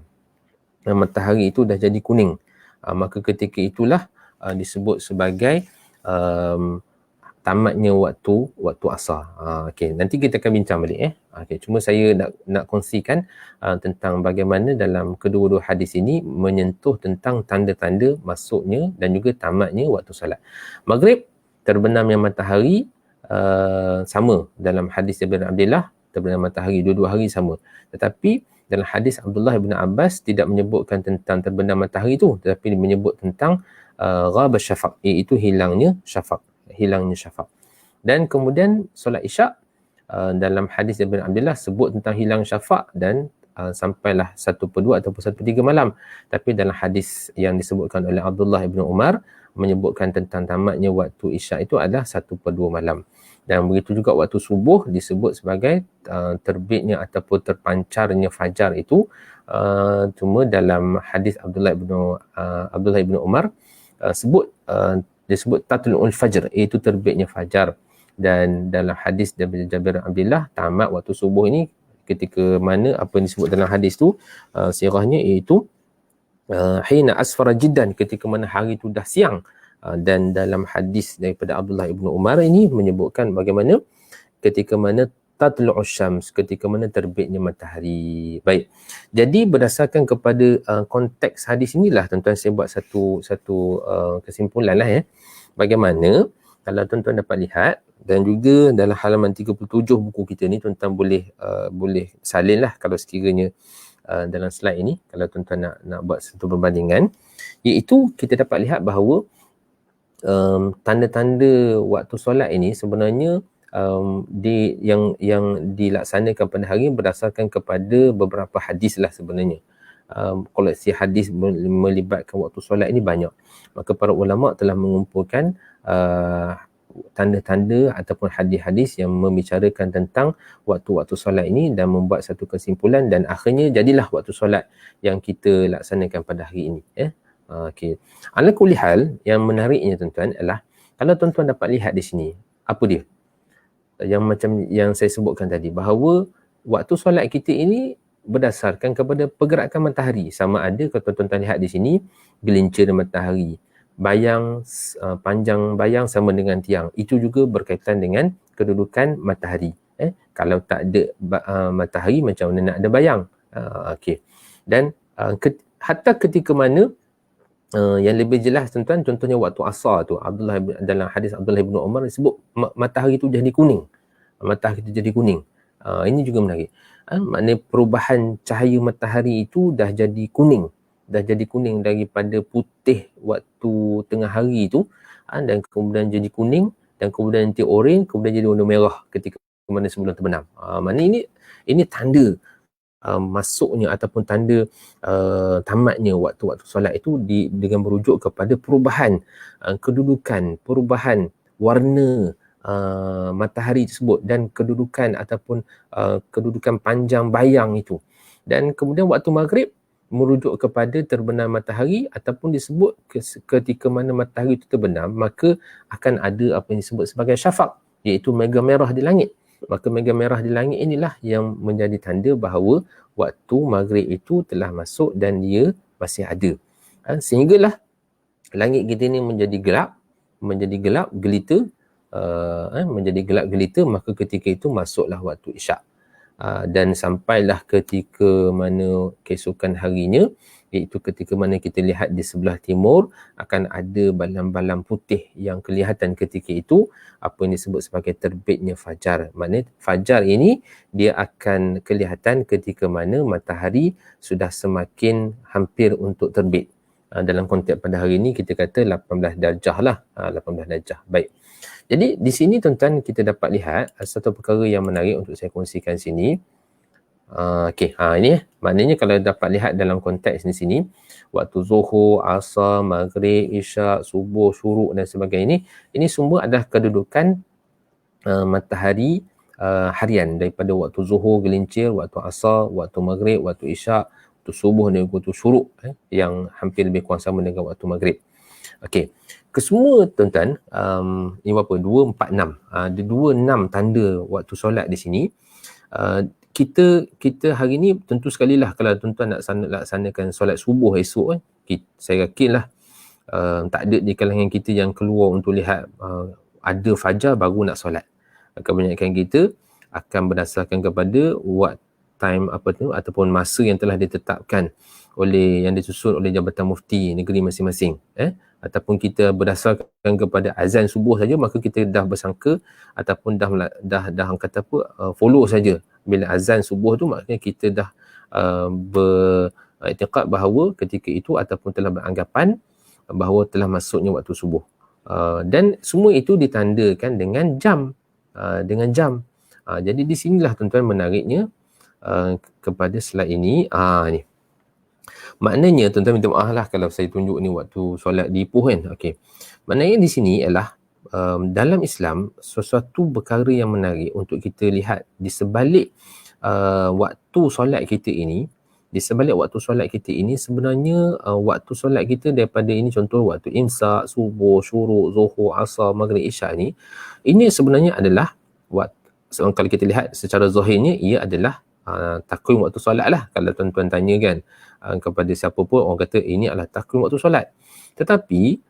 Maka ketika itulah disebut sebagai tamatnya waktu asar. Okey, nanti kita akan bincang balik. Okey, cuma saya nak kongsikan tentang bagaimana dalam kedua-dua hadis ini menyentuh tentang tanda-tanda masuknya dan juga tamatnya waktu solat. Maghrib terbenamnya matahari sama dalam hadis Jabir bin Abdullah, terbenam matahari dua-dua hari sama. Tetapi dalam hadis Abdullah bin Abbas tidak menyebutkan tentang terbenam matahari itu, tetapi menyebut tentang ghaba syafaq, iaitu hilangnya syafaq. Dan kemudian solat isyak, dalam hadis Ibn Abdullah sebut tentang hilang syafaq dan sampailah 1/2 ataupun 1/3 malam. Tapi dalam hadis yang disebutkan oleh Abdullah bin Umar menyebutkan tentang tamatnya waktu isyak itu adalah 1/2 malam. Dan begitu juga waktu subuh disebut sebagai terbitnya ataupun terpancarnya fajar itu. Cuma dalam hadis Abdullah bin Umar disebut tatlu'ul fajr, iaitu terbitnya fajar. Dan dalam hadis Jabir bin Abdullah, tamat waktu subuh ini ketika mana apa yang disebut dalam hadis tu sirahnya iaitu hina asfara jiddan, ketika mana hari itu dah siang. Dan dalam hadis daripada Abdullah ibnu Umar ini menyebutkan bagaimana ketika mana tatlu'us syams, ketika mana terbitnya matahari. Baik. Jadi berdasarkan kepada konteks hadis inilah tuan-tuan, saya buat satu kesimpulan lah bagaimana kalau tuan-tuan dapat lihat, dan juga dalam halaman 37 buku kita ni tuan-tuan boleh salin lah kalau sekiranya dalam slide ini, kalau tuan-tuan nak buat satu perbandingan, iaitu kita dapat lihat bahawa tanda-tanda waktu solat ini sebenarnya yang dilaksanakan pada hari berdasarkan kepada beberapa hadis lah sebenarnya. Koleksi hadis melibatkan waktu solat ini banyak. Maka para ulama telah mengumpulkan tanda-tanda ataupun hadis-hadis yang membicarakan tentang waktu-waktu solat ini dan membuat satu kesimpulan, dan akhirnya jadilah waktu solat yang kita laksanakan pada hari ini. Okey. Ala kulli hal, yang menariknya tuan-tuan adalah kalau tuan-tuan dapat lihat di sini, apa dia? Yang macam yang saya sebutkan tadi, bahawa waktu solat kita ini berdasarkan kepada pergerakan matahari. Sama ada kalau tuan-tuan lihat di sini, gelincir matahari, bayang, panjang bayang sama dengan tiang. Itu juga berkaitan dengan kedudukan matahari. Kalau tak ada matahari, macam mana nak ada bayang? Okey. Dan hatta ketika mana yang lebih jelas tuan-tuan, contohnya waktu asar tu, dalam hadis Abdullah bin Umar disebut matahari tu jadi kuning. Matahari tu jadi kuning. Ini juga menarik. Maknanya perubahan cahaya matahari itu dah jadi kuning. Daripada putih waktu tengah hari tu, dan kemudian jadi kuning, dan kemudian nanti oranye, kemudian jadi warna merah ketika mana sebelum terbenam. Maknanya ini tanda masuknya ataupun tanda tamatnya waktu-waktu solat itu dengan merujuk kepada perubahan kedudukan, perubahan warna matahari tersebut dan kedudukan ataupun kedudukan panjang bayang itu. Dan kemudian waktu maghrib merujuk kepada terbenam matahari, ataupun disebut ketika mana matahari itu terbenam, maka akan ada apa yang disebut sebagai syafaq, iaitu mega merah di langit. Maka mega merah di langit inilah yang menjadi tanda bahawa waktu maghrib itu telah masuk dan dia masih ada. Sehinggalah langit kita ni menjadi gelap gelita, maka ketika itu masuklah waktu isyak. Dan sampailah ketika mana keesokan harinya, iaitu ketika mana kita lihat di sebelah timur akan ada balam-balam putih yang kelihatan ketika itu, apa yang disebut sebagai terbitnya fajar. Maknanya fajar ini dia akan kelihatan ketika mana matahari sudah semakin hampir untuk terbit. dalam konteks pada hari ini kita kata 18 darjah lah, 18 darjah. Baik. Jadi di sini tuan-tuan kita dapat lihat satu perkara yang menarik untuk saya kongsikan sini. Ini maknanya kalau dapat lihat dalam konteks di sini, waktu zuhur, asar, maghrib, isyak, subuh, syuruk dan sebagainya ini semua adalah kedudukan matahari harian, daripada waktu zuhur gelincir, waktu asar, waktu maghrib, waktu isyak, waktu subuh dan waktu syuruk yang hampir lebih kurang sama dengan waktu maghrib. Okey. Kesemua tuan-tuan, ini berapa? 2, 4, 6. Ada 2, 6 tanda waktu solat di sini. Kita hari ni tentu sekali lah kalau tuan-tuan nak laksanakan solat subuh esok, saya yakinlah tak ada di kalangan kita yang keluar untuk lihat ada fajar baru nak solat. Kebanyakan kita akan berdasarkan kepada time ataupun masa yang telah ditetapkan yang disusun oleh Jabatan Mufti negeri masing-masing, ataupun kita berdasarkan kepada azan subuh saja, maka kita dah bersangka ataupun dah kata follow saja. Bila azan subuh tu maknanya kita dah beriktikad bahawa ketika itu ataupun telah beranggapan bahawa telah masuknya waktu subuh. Dan semua itu ditandakan dengan jam. Jadi di sinilah tuan-tuan menariknya kepada slide ini. Ni. Maknanya tuan-tuan minta maaf lah kalau saya tunjuk ni waktu solat di Ipoh kan. Okey. Maknanya di sini ialah dalam Islam sesuatu perkara yang menarik untuk kita lihat di sebalik waktu solat kita ini. Di sebalik waktu solat kita ini sebenarnya waktu solat kita daripada ini, contoh waktu imsak, subuh, syuruk, zuhur, asar, maghrib, isyak ni, ini sebenarnya adalah kalau kita lihat secara zahirnya ia adalah takwim waktu solat lah. Kalau tuan-tuan tanya kan kepada siapa pun, orang kata ini adalah takwim waktu solat. Tetapi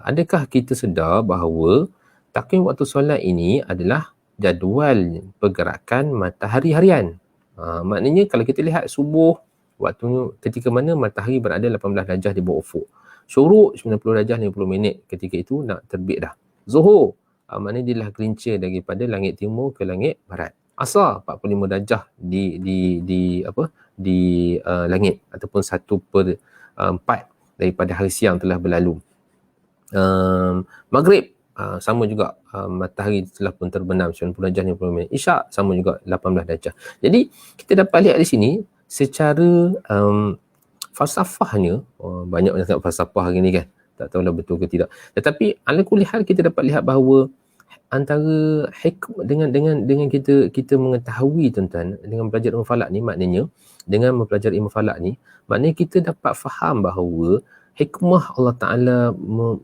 adakah kita sedar bahawa takwim waktu solat ini adalah jadual pergerakan matahari harian? Maknanya kalau kita lihat subuh, waktu ketika mana matahari berada 18 darjah di bawah ufuk. Syuruk 90 darjah 50 minit, ketika itu nak terbit dah. Zuhur maknanya dia dah gelincir daripada langit timur ke langit barat. Asar 45 darjah di langit, ataupun 1/4 daripada hari siang telah berlalu. Maghrib sama juga, matahari telah pun terbenam 90 darjah 50 minit. Isyak sama juga 18 darjah. Jadi kita dapat lihat di sini secara falsafahnya, banyak orang cakap falsafah hari ni kan, tak tahulah betul ke tidak. Tetapi ala kulli hal kita dapat lihat bahawa antara dengan kita mengetahui tuan-tuan, dengan belajar ilmu falak ni, maknanya dengan mempelajari ilmu falak ni, maknanya kita dapat faham bahawa hikmah Allah Ta'ala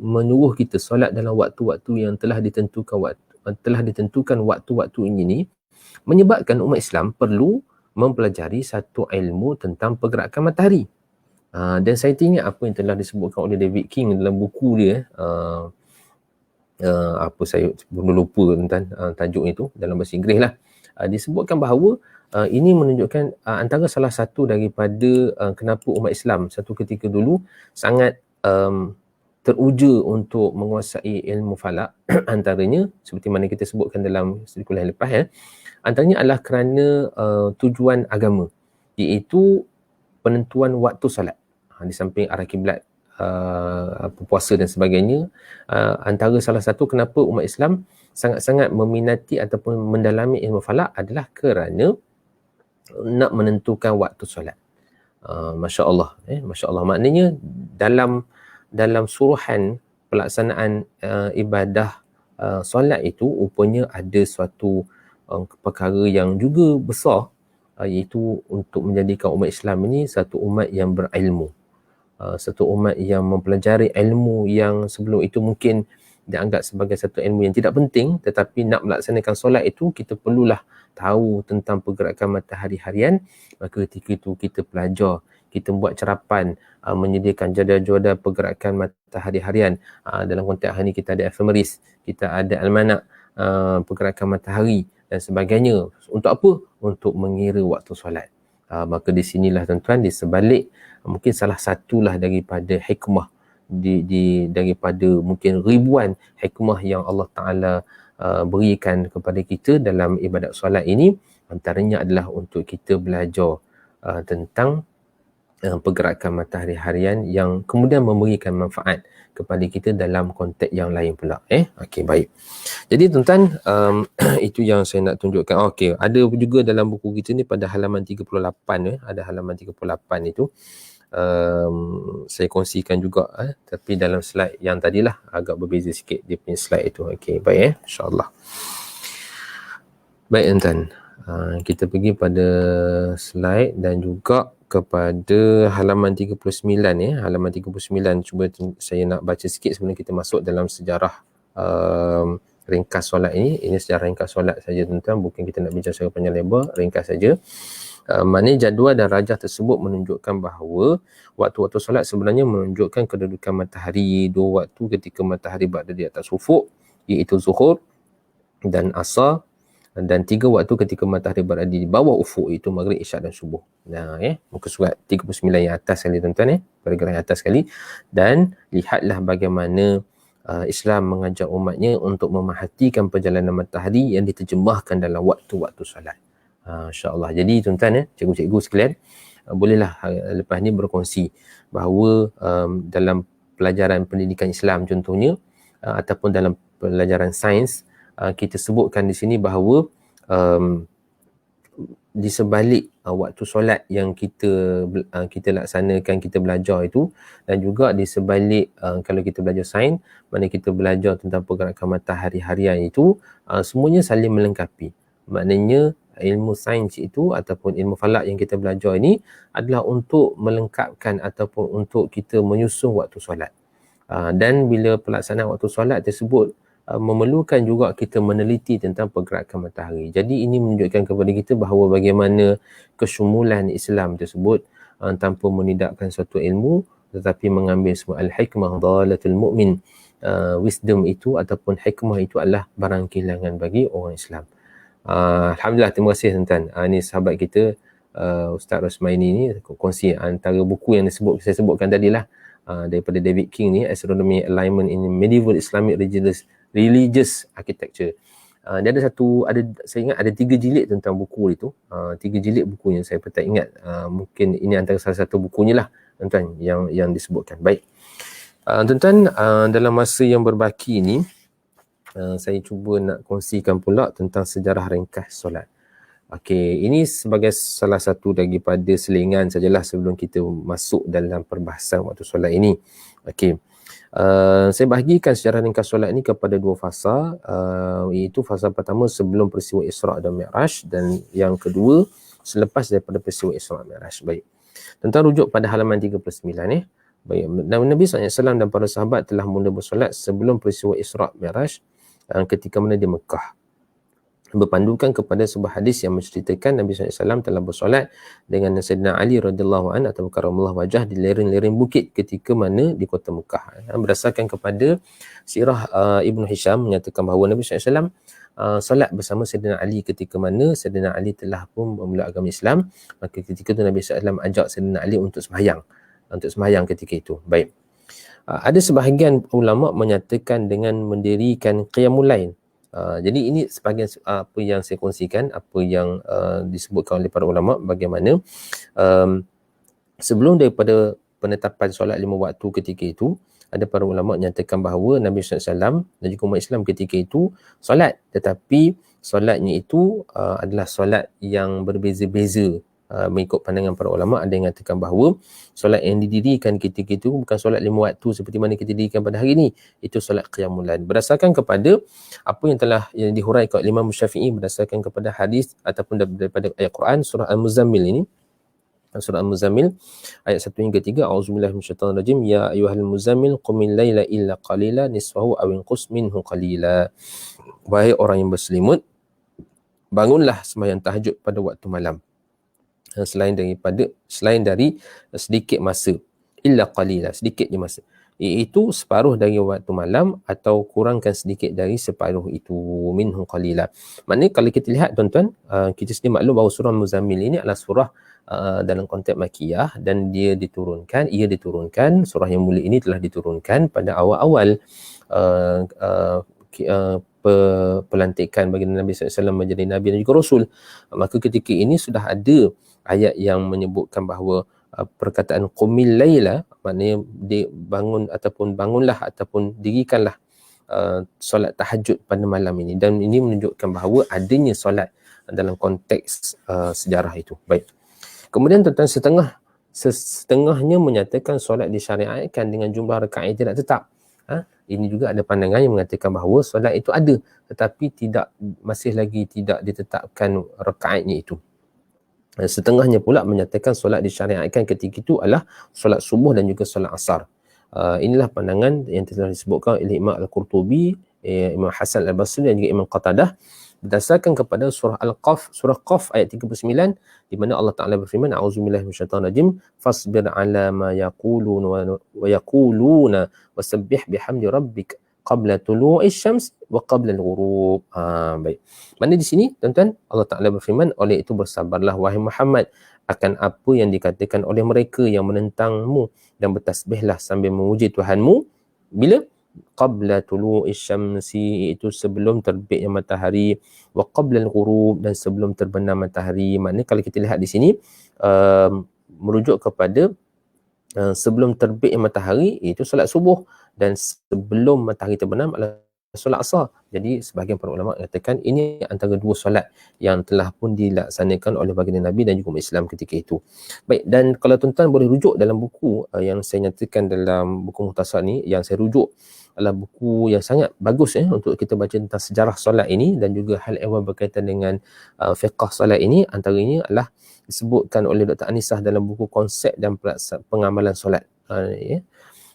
menyuruh kita solat dalam waktu-waktu yang telah ditentukan waktu-waktu ini menyebabkan umat Islam perlu mempelajari satu ilmu tentang pergerakan matahari. Dan saya teringat apa yang telah disebutkan oleh David King dalam buku dia, saya lupa tentang tajuk itu dalam bahasa Inggeris lah. Disebutkan bahawa ini menunjukkan antara salah satu daripada kenapa umat Islam satu ketika dulu sangat teruja untuk menguasai ilmu falak. Antaranya seperti mana kita sebutkan dalam kuliah lepas, antaranya adalah kerana tujuan agama, iaitu penentuan waktu solat. Di samping arah kiblat, puasa dan sebagainya, antara salah satu kenapa umat Islam sangat-sangat meminati ataupun mendalami ilmu falak adalah kerana nak menentukan waktu solat. Masya Allah, Masya Allah. Maknanya dalam suruhan pelaksanaan ibadah solat itu rupanya ada suatu perkara yang juga besar, iaitu untuk menjadikan umat Islam ini satu umat yang berilmu, satu umat yang mempelajari ilmu yang sebelum itu mungkin dianggap sebagai satu ilmu yang tidak penting, tetapi nak melaksanakan solat itu kita perlulah tahu tentang pergerakan matahari harian. Maka ketika itu kita belajar, kita buat cerapan, menyediakan jadual-jadual pergerakan matahari harian. Dalam konteks hari ini kita ada ephemeris, kita ada almanak, pergerakan matahari dan sebagainya. Untuk apa? Untuk mengira waktu solat. Maka di sinilah tuan-tuan, di sebalik mungkin salah satulah daripada hikmah daripada mungkin ribuan hikmah yang Allah Ta'ala berikan kepada kita dalam ibadat solat ini, antaranya adalah untuk kita belajar tentang pergerakan matahari harian yang kemudian memberikan manfaat kepada kita dalam konteks yang lain pula. Okey, baik. Jadi tuan-tuan, itu yang saya nak tunjukkan. Okey, ada juga dalam buku kita ni pada halaman 38, ada halaman 38 itu. Saya kongsikan juga, tapi dalam slide yang tadilah agak berbeza sikit dia punya slide itu. Okey, baik, insya-Allah. Baik tuan-tuan, kita pergi pada slide dan juga kepada halaman 39 halaman 39. Cuba saya nak baca sikit sebelum kita masuk dalam sejarah ringkas solat ini. Ini sejarah ringkas solat saja tuan-tuan, bukan kita nak bincang secara panjang lebar, ringkas saja. Maknanya jadual dan rajah tersebut menunjukkan bahawa waktu-waktu solat sebenarnya menunjukkan kedudukan matahari. Dua waktu ketika matahari berada di atas ufuk, iaitu zuhur dan asar, dan 3 waktu ketika matahari berada di bawah ufuk, iaitu maghrib, isyak dan subuh. Nah, muka surat 39 yang atas sekali tuan-tuan, paragraf yang atas sekali. Dan lihatlah bagaimana Islam mengajak umatnya untuk memerhatikan perjalanan matahari yang diterjemahkan dalam waktu-waktu solat. InsyaAllah. Jadi tuan-tuan, cikgu-cikgu sekalian, bolehlah lepas ni berkongsi bahawa dalam pelajaran pendidikan Islam contohnya, ataupun dalam pelajaran sains, kita sebutkan di sini bahawa di sebalik waktu solat yang kita laksanakan, kita belajar itu, dan juga di sebalik kalau kita belajar sains, mana kita belajar tentang pergerakan matahari harian itu, semuanya saling melengkapi. Maknanya ilmu sains itu ataupun ilmu falak yang kita belajar ini adalah untuk melengkapkan ataupun untuk kita menyusun waktu solat. Dan bila pelaksanaan waktu solat tersebut memerlukan juga kita meneliti tentang pergerakan matahari. Jadi ini menunjukkan kepada kita bahawa bagaimana kesyumulan Islam tersebut tanpa menidakkan suatu ilmu, tetapi mengambil semua al-hikmah dhalatul mu'min. Wisdom itu ataupun hikmah itu adalah barang kehilangan bagi orang Islam. Alhamdulillah, terima kasih tuan-tuan. Ini sahabat kita Ustaz Rosmaini ni kongsi antara buku yang saya sebutkan tadilah, daripada David King ni, Astronomy Alignment in Medieval Islamic Religious Architecture. Dia ada saya ingat ada 3 jilid tentang buku itu. 3 jilid bukunya, saya pun tak ingat. Mungkin ini antara salah satu bukunya lah tuan-tuan yang disebutkan. Baik. Tuan-tuan, dalam masa yang berbaki ini, saya cuba nak kongsikan pula tentang sejarah ringkas solat. Okey, ini sebagai salah satu daripada selingan sajalah sebelum kita masuk dalam perbahasan waktu solat ini. Okey. Saya bahagikan sejarah ringkas solat ini kepada 2 fasa, iaitu fasa pertama sebelum peristiwa Isra' dan Mi'raj, dan yang kedua selepas daripada peristiwa Isra' dan Mi'raj. Baik. Tentang rujuk pada halaman 39 Baik. Nabi SAW dan para sahabat telah mula bersolat sebelum peristiwa Isra' Mi'raj ketika mana di Mekah. Berpandukan kepada sebuah hadis yang menceritakan Nabi SAW telah bersolat dengan Sayyidina Ali radhiyallahu anhu atau karamallahu wajah di lereng-lereng bukit ketika mana di kota Mekah. Berdasarkan kepada sirah Ibn Hisham menyatakan bahawa Nabi SAW solat bersama Sayyidina Ali ketika mana Sayyidina Ali telah pun memeluk agama Islam. Maka ketika itu Nabi SAW ajak Sayyidina Ali untuk sembahyang ketika itu. Baik. Ada sebahagian ulama menyatakan dengan mendirikan qiyamul lail. Jadi ini sebahagian apa yang saya kongsikan, apa yang disebutkan oleh para ulama, bagaimana sebelum daripada penetapan solat 5 waktu ketika itu, ada para ulama menyatakan bahawa Nabi SAW dan juga umat Islam ketika itu solat, tetapi solatnya itu adalah solat yang berbeza-beza. Mengikut pandangan para ulama, ada yang mengatakan bahawa solat yang didirikan ketika itu bukan solat 5 waktu seperti mana kita dirikan pada hari ini, itu solat qiyamul lail. Berdasarkan kepada apa yang telah dihuraikan oleh Imam Syafi'i berdasarkan kepada hadis ataupun daripada ayat Quran surah Al-Muzammil ini. Surah Al-Muzammil ayat 1 hingga 3. A'udzubillahi minasyaitonir rajim. Ya ayyuhal muzammil qumil laila illa qalila nisfahu aw inqus minhu qalila. Wahai orang yang berselimut, bangunlah sembahyang tahajud pada waktu malam, selain dari sedikit masa, illa qalila, sedikit je masa, iaitu separuh dari waktu malam atau kurangkan sedikit dari separuh itu, minhu qalila. Maknanya kalau kita lihat tuan-tuan, kita sendiri maklum bahawa surah Muzammil ini adalah surah dalam konteks Makiyah, dan ia diturunkan, surah yang mulia ini telah diturunkan pada awal-awal pelantikan bagi Nabi SAW menjadi Nabi dan juga Rasul. Maka ketika ini sudah ada ayat yang menyebutkan bahawa perkataan qumil laila, maknanya dia bangun ataupun bangunlah ataupun dirikanlah solat tahajud pada malam ini, dan ini menunjukkan bahawa adanya solat dalam konteks sejarah itu. Baik. Kemudian tuan-tuan, setengahnya menyatakan solat disyariatkan dengan jumlah rakaat yang tidak tetap. Ini juga ada pandangan yang mengatakan bahawa solat itu ada, tetapi masih lagi tidak ditetapkan rakaatnya itu. Setengahnya pula menyatakan solat disyariatkan ketika itu adalah solat subuh dan juga solat asar. Inilah pandangan yang telah disebutkan oleh Imam Al-Qurtubi, Imam Hasan Al-Basri dan juga Imam Qatadah berdasarkan kepada surah Al-Qaf, surah Qaf ayat 39, di mana Allah Ta'ala berfirman, a'udzubillahi minasyaitanir rajim, fasbir 'ala ma yaquluna wasabbih bihamdi rabbik qabla tulu'is syams wa qabla al-ghurub. Baik. Mana di sini tuan-tuan, Allah Ta'ala berfirman, oleh itu bersabarlah wahai Muhammad akan apa yang dikatakan oleh mereka yang menentangmu, dan bertasbihlah sambil memuji Tuhanmu bila qabla tulu'is syamsi, itu sebelum terbitnya matahari, wa qabla al-ghurub, dan sebelum terbenam matahari. Maknanya kalau kita lihat di sini merujuk kepada sebelum terbitnya matahari itu solat subuh, dan sebelum matahari terbenam adalah solat asar. Jadi sebahagian para ulama katakan ini antara dua solat yang telah pun dilaksanakan oleh baginda Nabi dan juga umat Islam ketika itu. Baik, dan kalau tuan-tuan boleh rujuk dalam buku yang saya nyatakan dalam buku Mukhtasar ni, yang saya rujuk adalah buku yang sangat bagus untuk kita baca tentang sejarah solat ini dan juga hal ehwal berkaitan dengan fiqh solat ini. Antaranya adalah disebutkan oleh Dr. Anisah dalam buku Konsep dan Pengamalan Solat.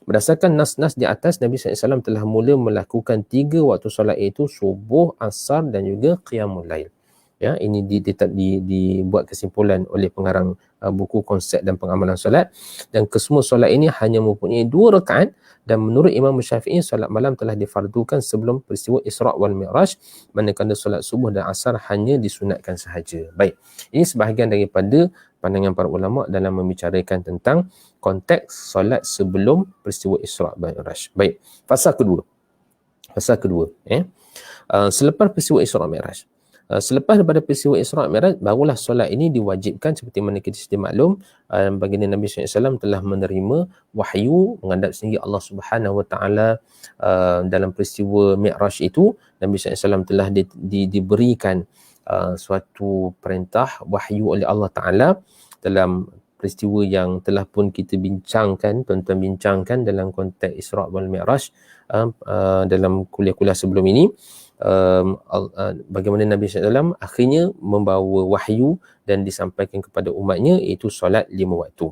Berdasarkan nas-nas di atas, Nabi SAW telah mula melakukan 3 waktu solat, iaitu subuh, asar dan juga qiyamul lail. Ya, ini dibuat kesimpulan oleh pengarang buku Konsep dan Pengamalan Solat. Dan kesemua solat ini hanya mempunyai 2 rakaat, dan menurut Imam Syafi'i, solat malam telah difardukan sebelum peristiwa Isra' wal Mi'raj, manakala solat subuh dan asar hanya disunatkan sahaja. Baik, ini sebahagian daripada pandangan para ulama dalam membicarakan tentang konteks solat sebelum peristiwa Isra' dan Mi'raj. Baik, fasa kedua. Selepas peristiwa Isra' Mi'raj. Selepas daripada peristiwa Isra' Mi'raj, barulah solat ini diwajibkan, seperti mana kita sedia maklum, baginda Nabi SAW telah menerima wahyu menghadap sendiri Allah Subhanahu Wa Taala dalam peristiwa Mi'raj itu. Nabi SAW telah diberikan suatu perintah wahyu oleh Allah Ta'ala dalam peristiwa yang telah pun kita bincangkan, tuan-tuan bincangkan dalam konteks Isra' wal Mi'raj dalam kuliah-kuliah sebelum ini. Bagaimana Nabi SAW akhirnya membawa wahyu dan disampaikan kepada umatnya, iaitu solat 5 waktu.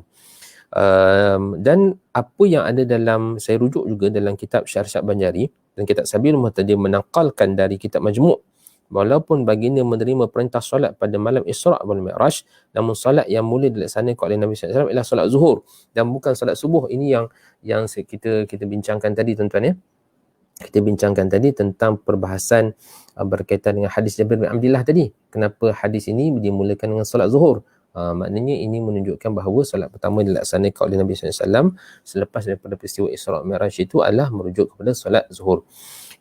Dan apa yang ada dalam, saya rujuk juga dalam kitab Syarh Banjari dan kitab Sabilul Muhtadi menaqalkan dari kitab Majmu', walaupun baginda menerima perintah solat pada malam Isra' wal Mi'raj, namun solat yang mula dilaksanakan oleh Nabi SAW ialah solat zuhur dan bukan solat subuh. Ini yang kita bincangkan tadi, tuan-tuan ya. Kita bincangkan tadi tentang perbahasan berkaitan dengan hadis Jabir bin Abdillah tadi. Kenapa hadis ini dimulakan dengan solat zuhur? Maknanya ini menunjukkan bahawa solat pertama dilaksanakan oleh Nabi SAW selepas daripada peristiwa Isra' Mi'raj itu adalah merujuk kepada solat zuhur.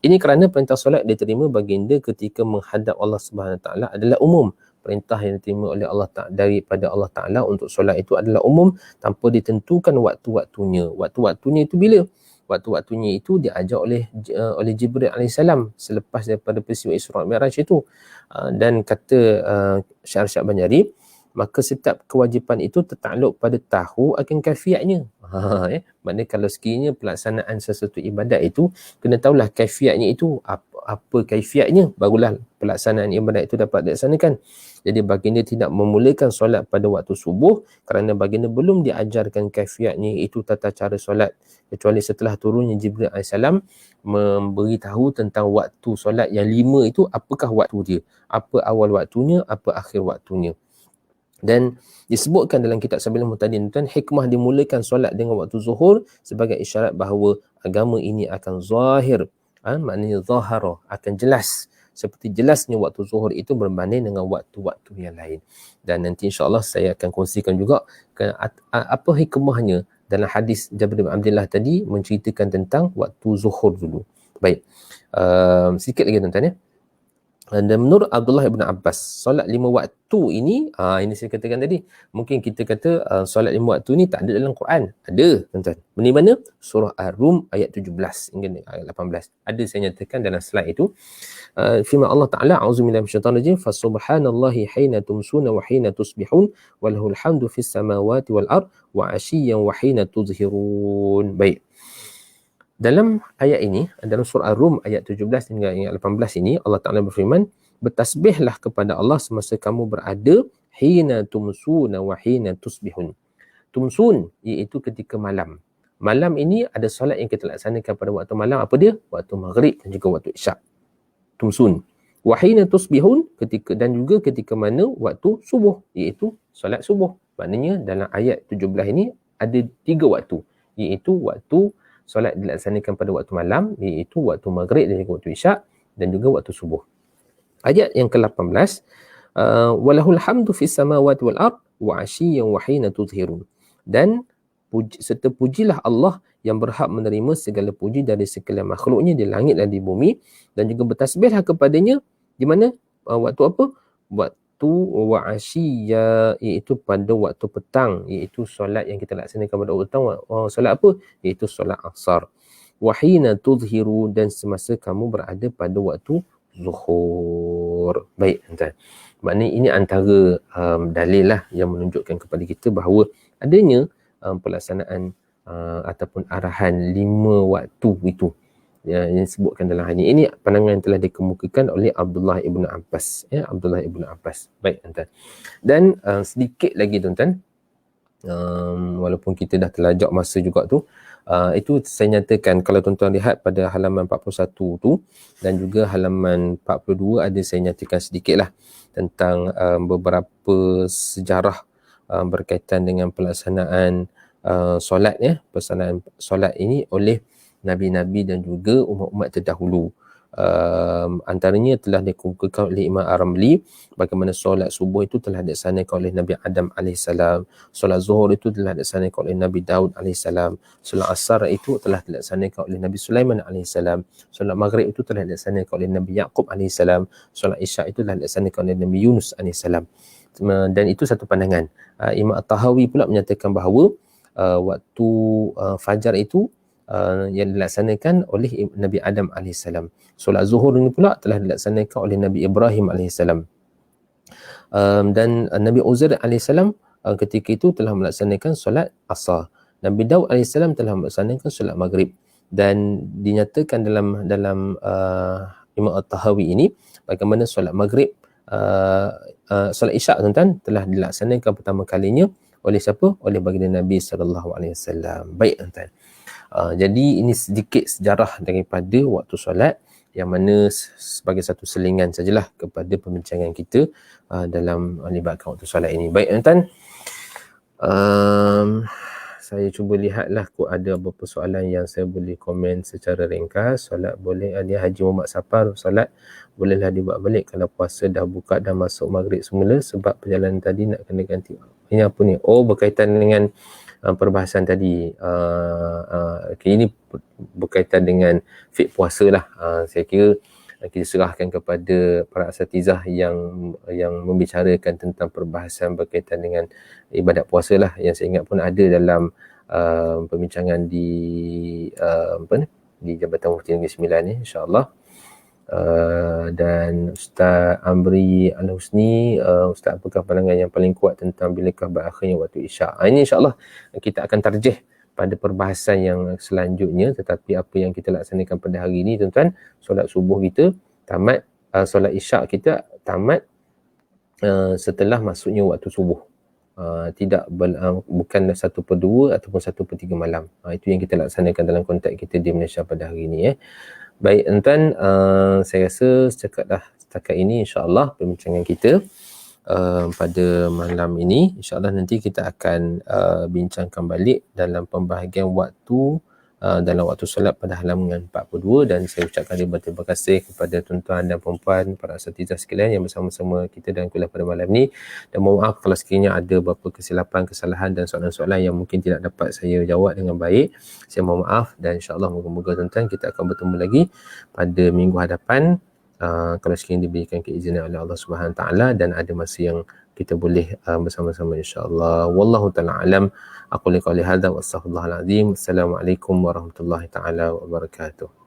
Ini kerana perintah solat diterima baginda ketika menghadap Allah Subhanahu Wa Taala adalah umum. Perintah yang diterima oleh Allah daripada Allah Ta'ala untuk solat itu adalah umum tanpa ditentukan waktu-waktunya. Waktu-waktunya itu bila? Waktu-waktunya itu diajar oleh Jibril AS selepas daripada peristiwa Isra' Mi'raj itu. Dan kata Syarh Banjari, maka setiap kewajipan itu tertakluk pada tahu akan kaifiatnya. Maknanya kalau sekiranya pelaksanaan sesuatu ibadat itu, kena tahulah kaifiatnya itu, apa kaifiatnya, barulah pelaksanaan ibadat itu dapat dilaksanakan. Jadi baginda tidak memulakan solat pada waktu subuh kerana baginda belum diajarkan kaifiatnya, itu tata cara solat, kecuali setelah turunnya Jibril AS memberitahu tentang waktu solat yang 5 itu, apakah waktu dia, apa awal waktunya, apa akhir waktunya. Dan disebutkan dalam kitab Sabilul Muhtadi, tuan, hikmah dimulakan solat dengan waktu zuhur sebagai isyarat bahawa agama ini akan zahir, maknanya zahara, akan jelas, seperti jelasnya waktu zuhur itu berbanding dengan waktu-waktu yang lain. Dan nanti insya-Allah saya akan kongsikan juga apa hikmahnya dalam hadis Jabir bin Abdillah tadi menceritakan tentang waktu zuhur dulu. Baik, sikit lagi tuan-tuan ya. Dan menurut Abdullah ibn Abbas, solat 5 waktu ini, ini saya katakan tadi, mungkin kita kata solat 5 waktu ni tak ada dalam Quran. Ada, tuan-tuan. Di mana? Surah Ar-Rum ayat 17 hingga ayat 18. Ada saya nyatakan dalam slide itu. Firman Allah Ta'ala, a'udzubillahi minasyaitanir rajim, fasubhanallahi hina tumsuna wa hina tusbihun wa lahul hamdu fis samawati wal ard wa 'ashiyyan wa hina tuzhirun. Baik. Dalam ayat ini, dalam surah Ar-Rum ayat 17 hingga ayat 18 ini, Allah Ta'ala berfirman, bertasbihlah kepada Allah semasa kamu berada, hina tumsuna wa hina tusbihun. Tumsun, iaitu ketika malam. Malam ini ada solat yang kita laksanakan pada waktu malam. Apa dia? Waktu maghrib dan juga waktu isyak. Tumsun. Wa hina tusbihun, ketika, dan juga ketika mana waktu subuh, iaitu solat subuh. Maknanya dalam ayat 17 ini ada 3 waktu, iaitu waktu solat dilaksanakan pada waktu malam, iaitu waktu maghrib dan juga waktu isyak, dan juga waktu subuh. Ayat yang ke-18, walahul hamdu fis samawati wal ard wa 'ashiyyan wa hina tudhirun. Dan serta pujilah Allah yang berhak menerima segala puji dari segala makhluknya di langit dan di bumi, dan juga bertasbihlah kepadanya di mana? Waktu apa? Waktu wa 'ashiyya, iaitu pada waktu petang, iaitu solat yang kita laksanakan pada waktu petang. Solat apa? Iaitu solat asar. Wa hina tudhiru, dan semasa kamu berada pada waktu zuhur. Baik, tuan. Maknanya ini antara dalil lah yang menunjukkan kepada kita bahawa adanya pelaksanaan ataupun arahan 5 waktu itu yang disebutkan dalam hadis ini. Pandangan yang telah dikemukakan oleh Abdullah ibn Abbas, Abdullah ibn Abbas. Baik, tuan. Dan sedikit lagi, tuan-tuan, walaupun kita dah terlajak masa juga tu, itu saya nyatakan, kalau tuan-tuan lihat pada halaman 41 tu dan juga halaman 42, ada saya nyatakan sedikit lah tentang beberapa sejarah berkaitan dengan pelaksanaan solat, pelaksanaan solat ini oleh Nabi-Nabi dan juga umat-umat terdahulu. Antaranya telah dikemukakan oleh Imam Ar-Ramli bagaimana solat subuh itu telah dilaksanakan oleh Nabi Adam AS, solat zuhur itu telah dilaksanakan oleh Nabi Daud AS, solat asar itu telah dilaksanakan oleh Nabi Sulaiman AS, solat maghrib itu telah dilaksanakan oleh Nabi Yaqub AS, solat isyak itu telah dilaksanakan oleh Nabi Yunus AS. Dan itu satu pandangan. Imam At-Tahawi pula menyatakan bahawa waktu fajar itu yang dilaksanakan oleh Nabi Adam AS. Solat zuhur ini pula telah dilaksanakan oleh Nabi Ibrahim AS. Dan Nabi Uzair AS ketika itu telah melaksanakan solat asar. Nabi Daud AS telah melaksanakan solat maghrib. Dan dinyatakan dalam Imam At-Tahawi ini bagaimana solat maghrib, solat isyak, tuan-tuan, telah dilaksanakan pertama kalinya oleh siapa? Oleh baginda Nabi SAW. Baik, tuan-tuan. Jadi ini sedikit sejarah daripada waktu solat, yang mana sebagai satu selingan sajalah kepada pembincangan kita dalam melibatkan waktu solat ini. Baik, tuan-tuan, saya cuba lihatlah kok ada beberapa soalan yang saya boleh komen secara ringkas. Solat boleh, dia Haji Muhammad Safar, solat bolehlah dibuat balik kalau puasa dah buka dan masuk maghrib semula sebab perjalanan tadi nak kena ganti. Ini apa ni? Oh, berkaitan dengan perbahasan tadi. Ini berkaitan dengan fiqh puasa lah. Saya kira kita serahkan kepada para asatizah yang membicarakan tentang perbahasan berkaitan dengan ibadat puasa lah, yang saya ingat pun ada dalam perbincangan di di Jabatan Mufti Negeri Sembilan ni, insya-Allah. Dan Ustaz Amri Al-Husni, Ustaz, apakah pandangan yang paling kuat tentang bilakah berakhirnya waktu isyak? Ini insya-Allah kita akan tarjih pada perbahasan yang selanjutnya, tetapi apa yang kita laksanakan pada hari ini, tuan-tuan, solat subuh kita tamat, solat isyak kita tamat setelah masuknya waktu subuh. Tidak bukan 1/2 ataupun 1/3 malam. Itu yang kita laksanakan dalam konteks kita di Malaysia pada hari ini. Baik, tuan-tuan, saya rasa setakat ini insya-Allah perbincangan kita pada malam ini. InsyaAllah nanti kita akan bincangkan balik dalam pembahagian waktu, dalam waktu solat pada halaman 42, dan saya ucapkan terima kasih kepada tuan-tuan dan puan-puan, para asatizah sekalian yang bersama-sama kita dalam kuliah pada malam ini, dan mohon maaf kalau sekiranya ada beberapa kesilapan, kesalahan dan soalan-soalan yang mungkin tidak dapat saya jawab dengan baik. Saya mohon maaf, dan insyaAllah moga-moga tuan-tuan kita akan bertemu lagi pada minggu hadapan kalau sekiranya diberikan keizinan oleh Allah Subhanahu Taala dan ada masa yang kita boleh bersama-sama insya-Allah. Wallahu taala alam. Aku lihat hadza wa astaghfirullahalazim. Assalamualaikum warahmatullahi taala wabarakatuh.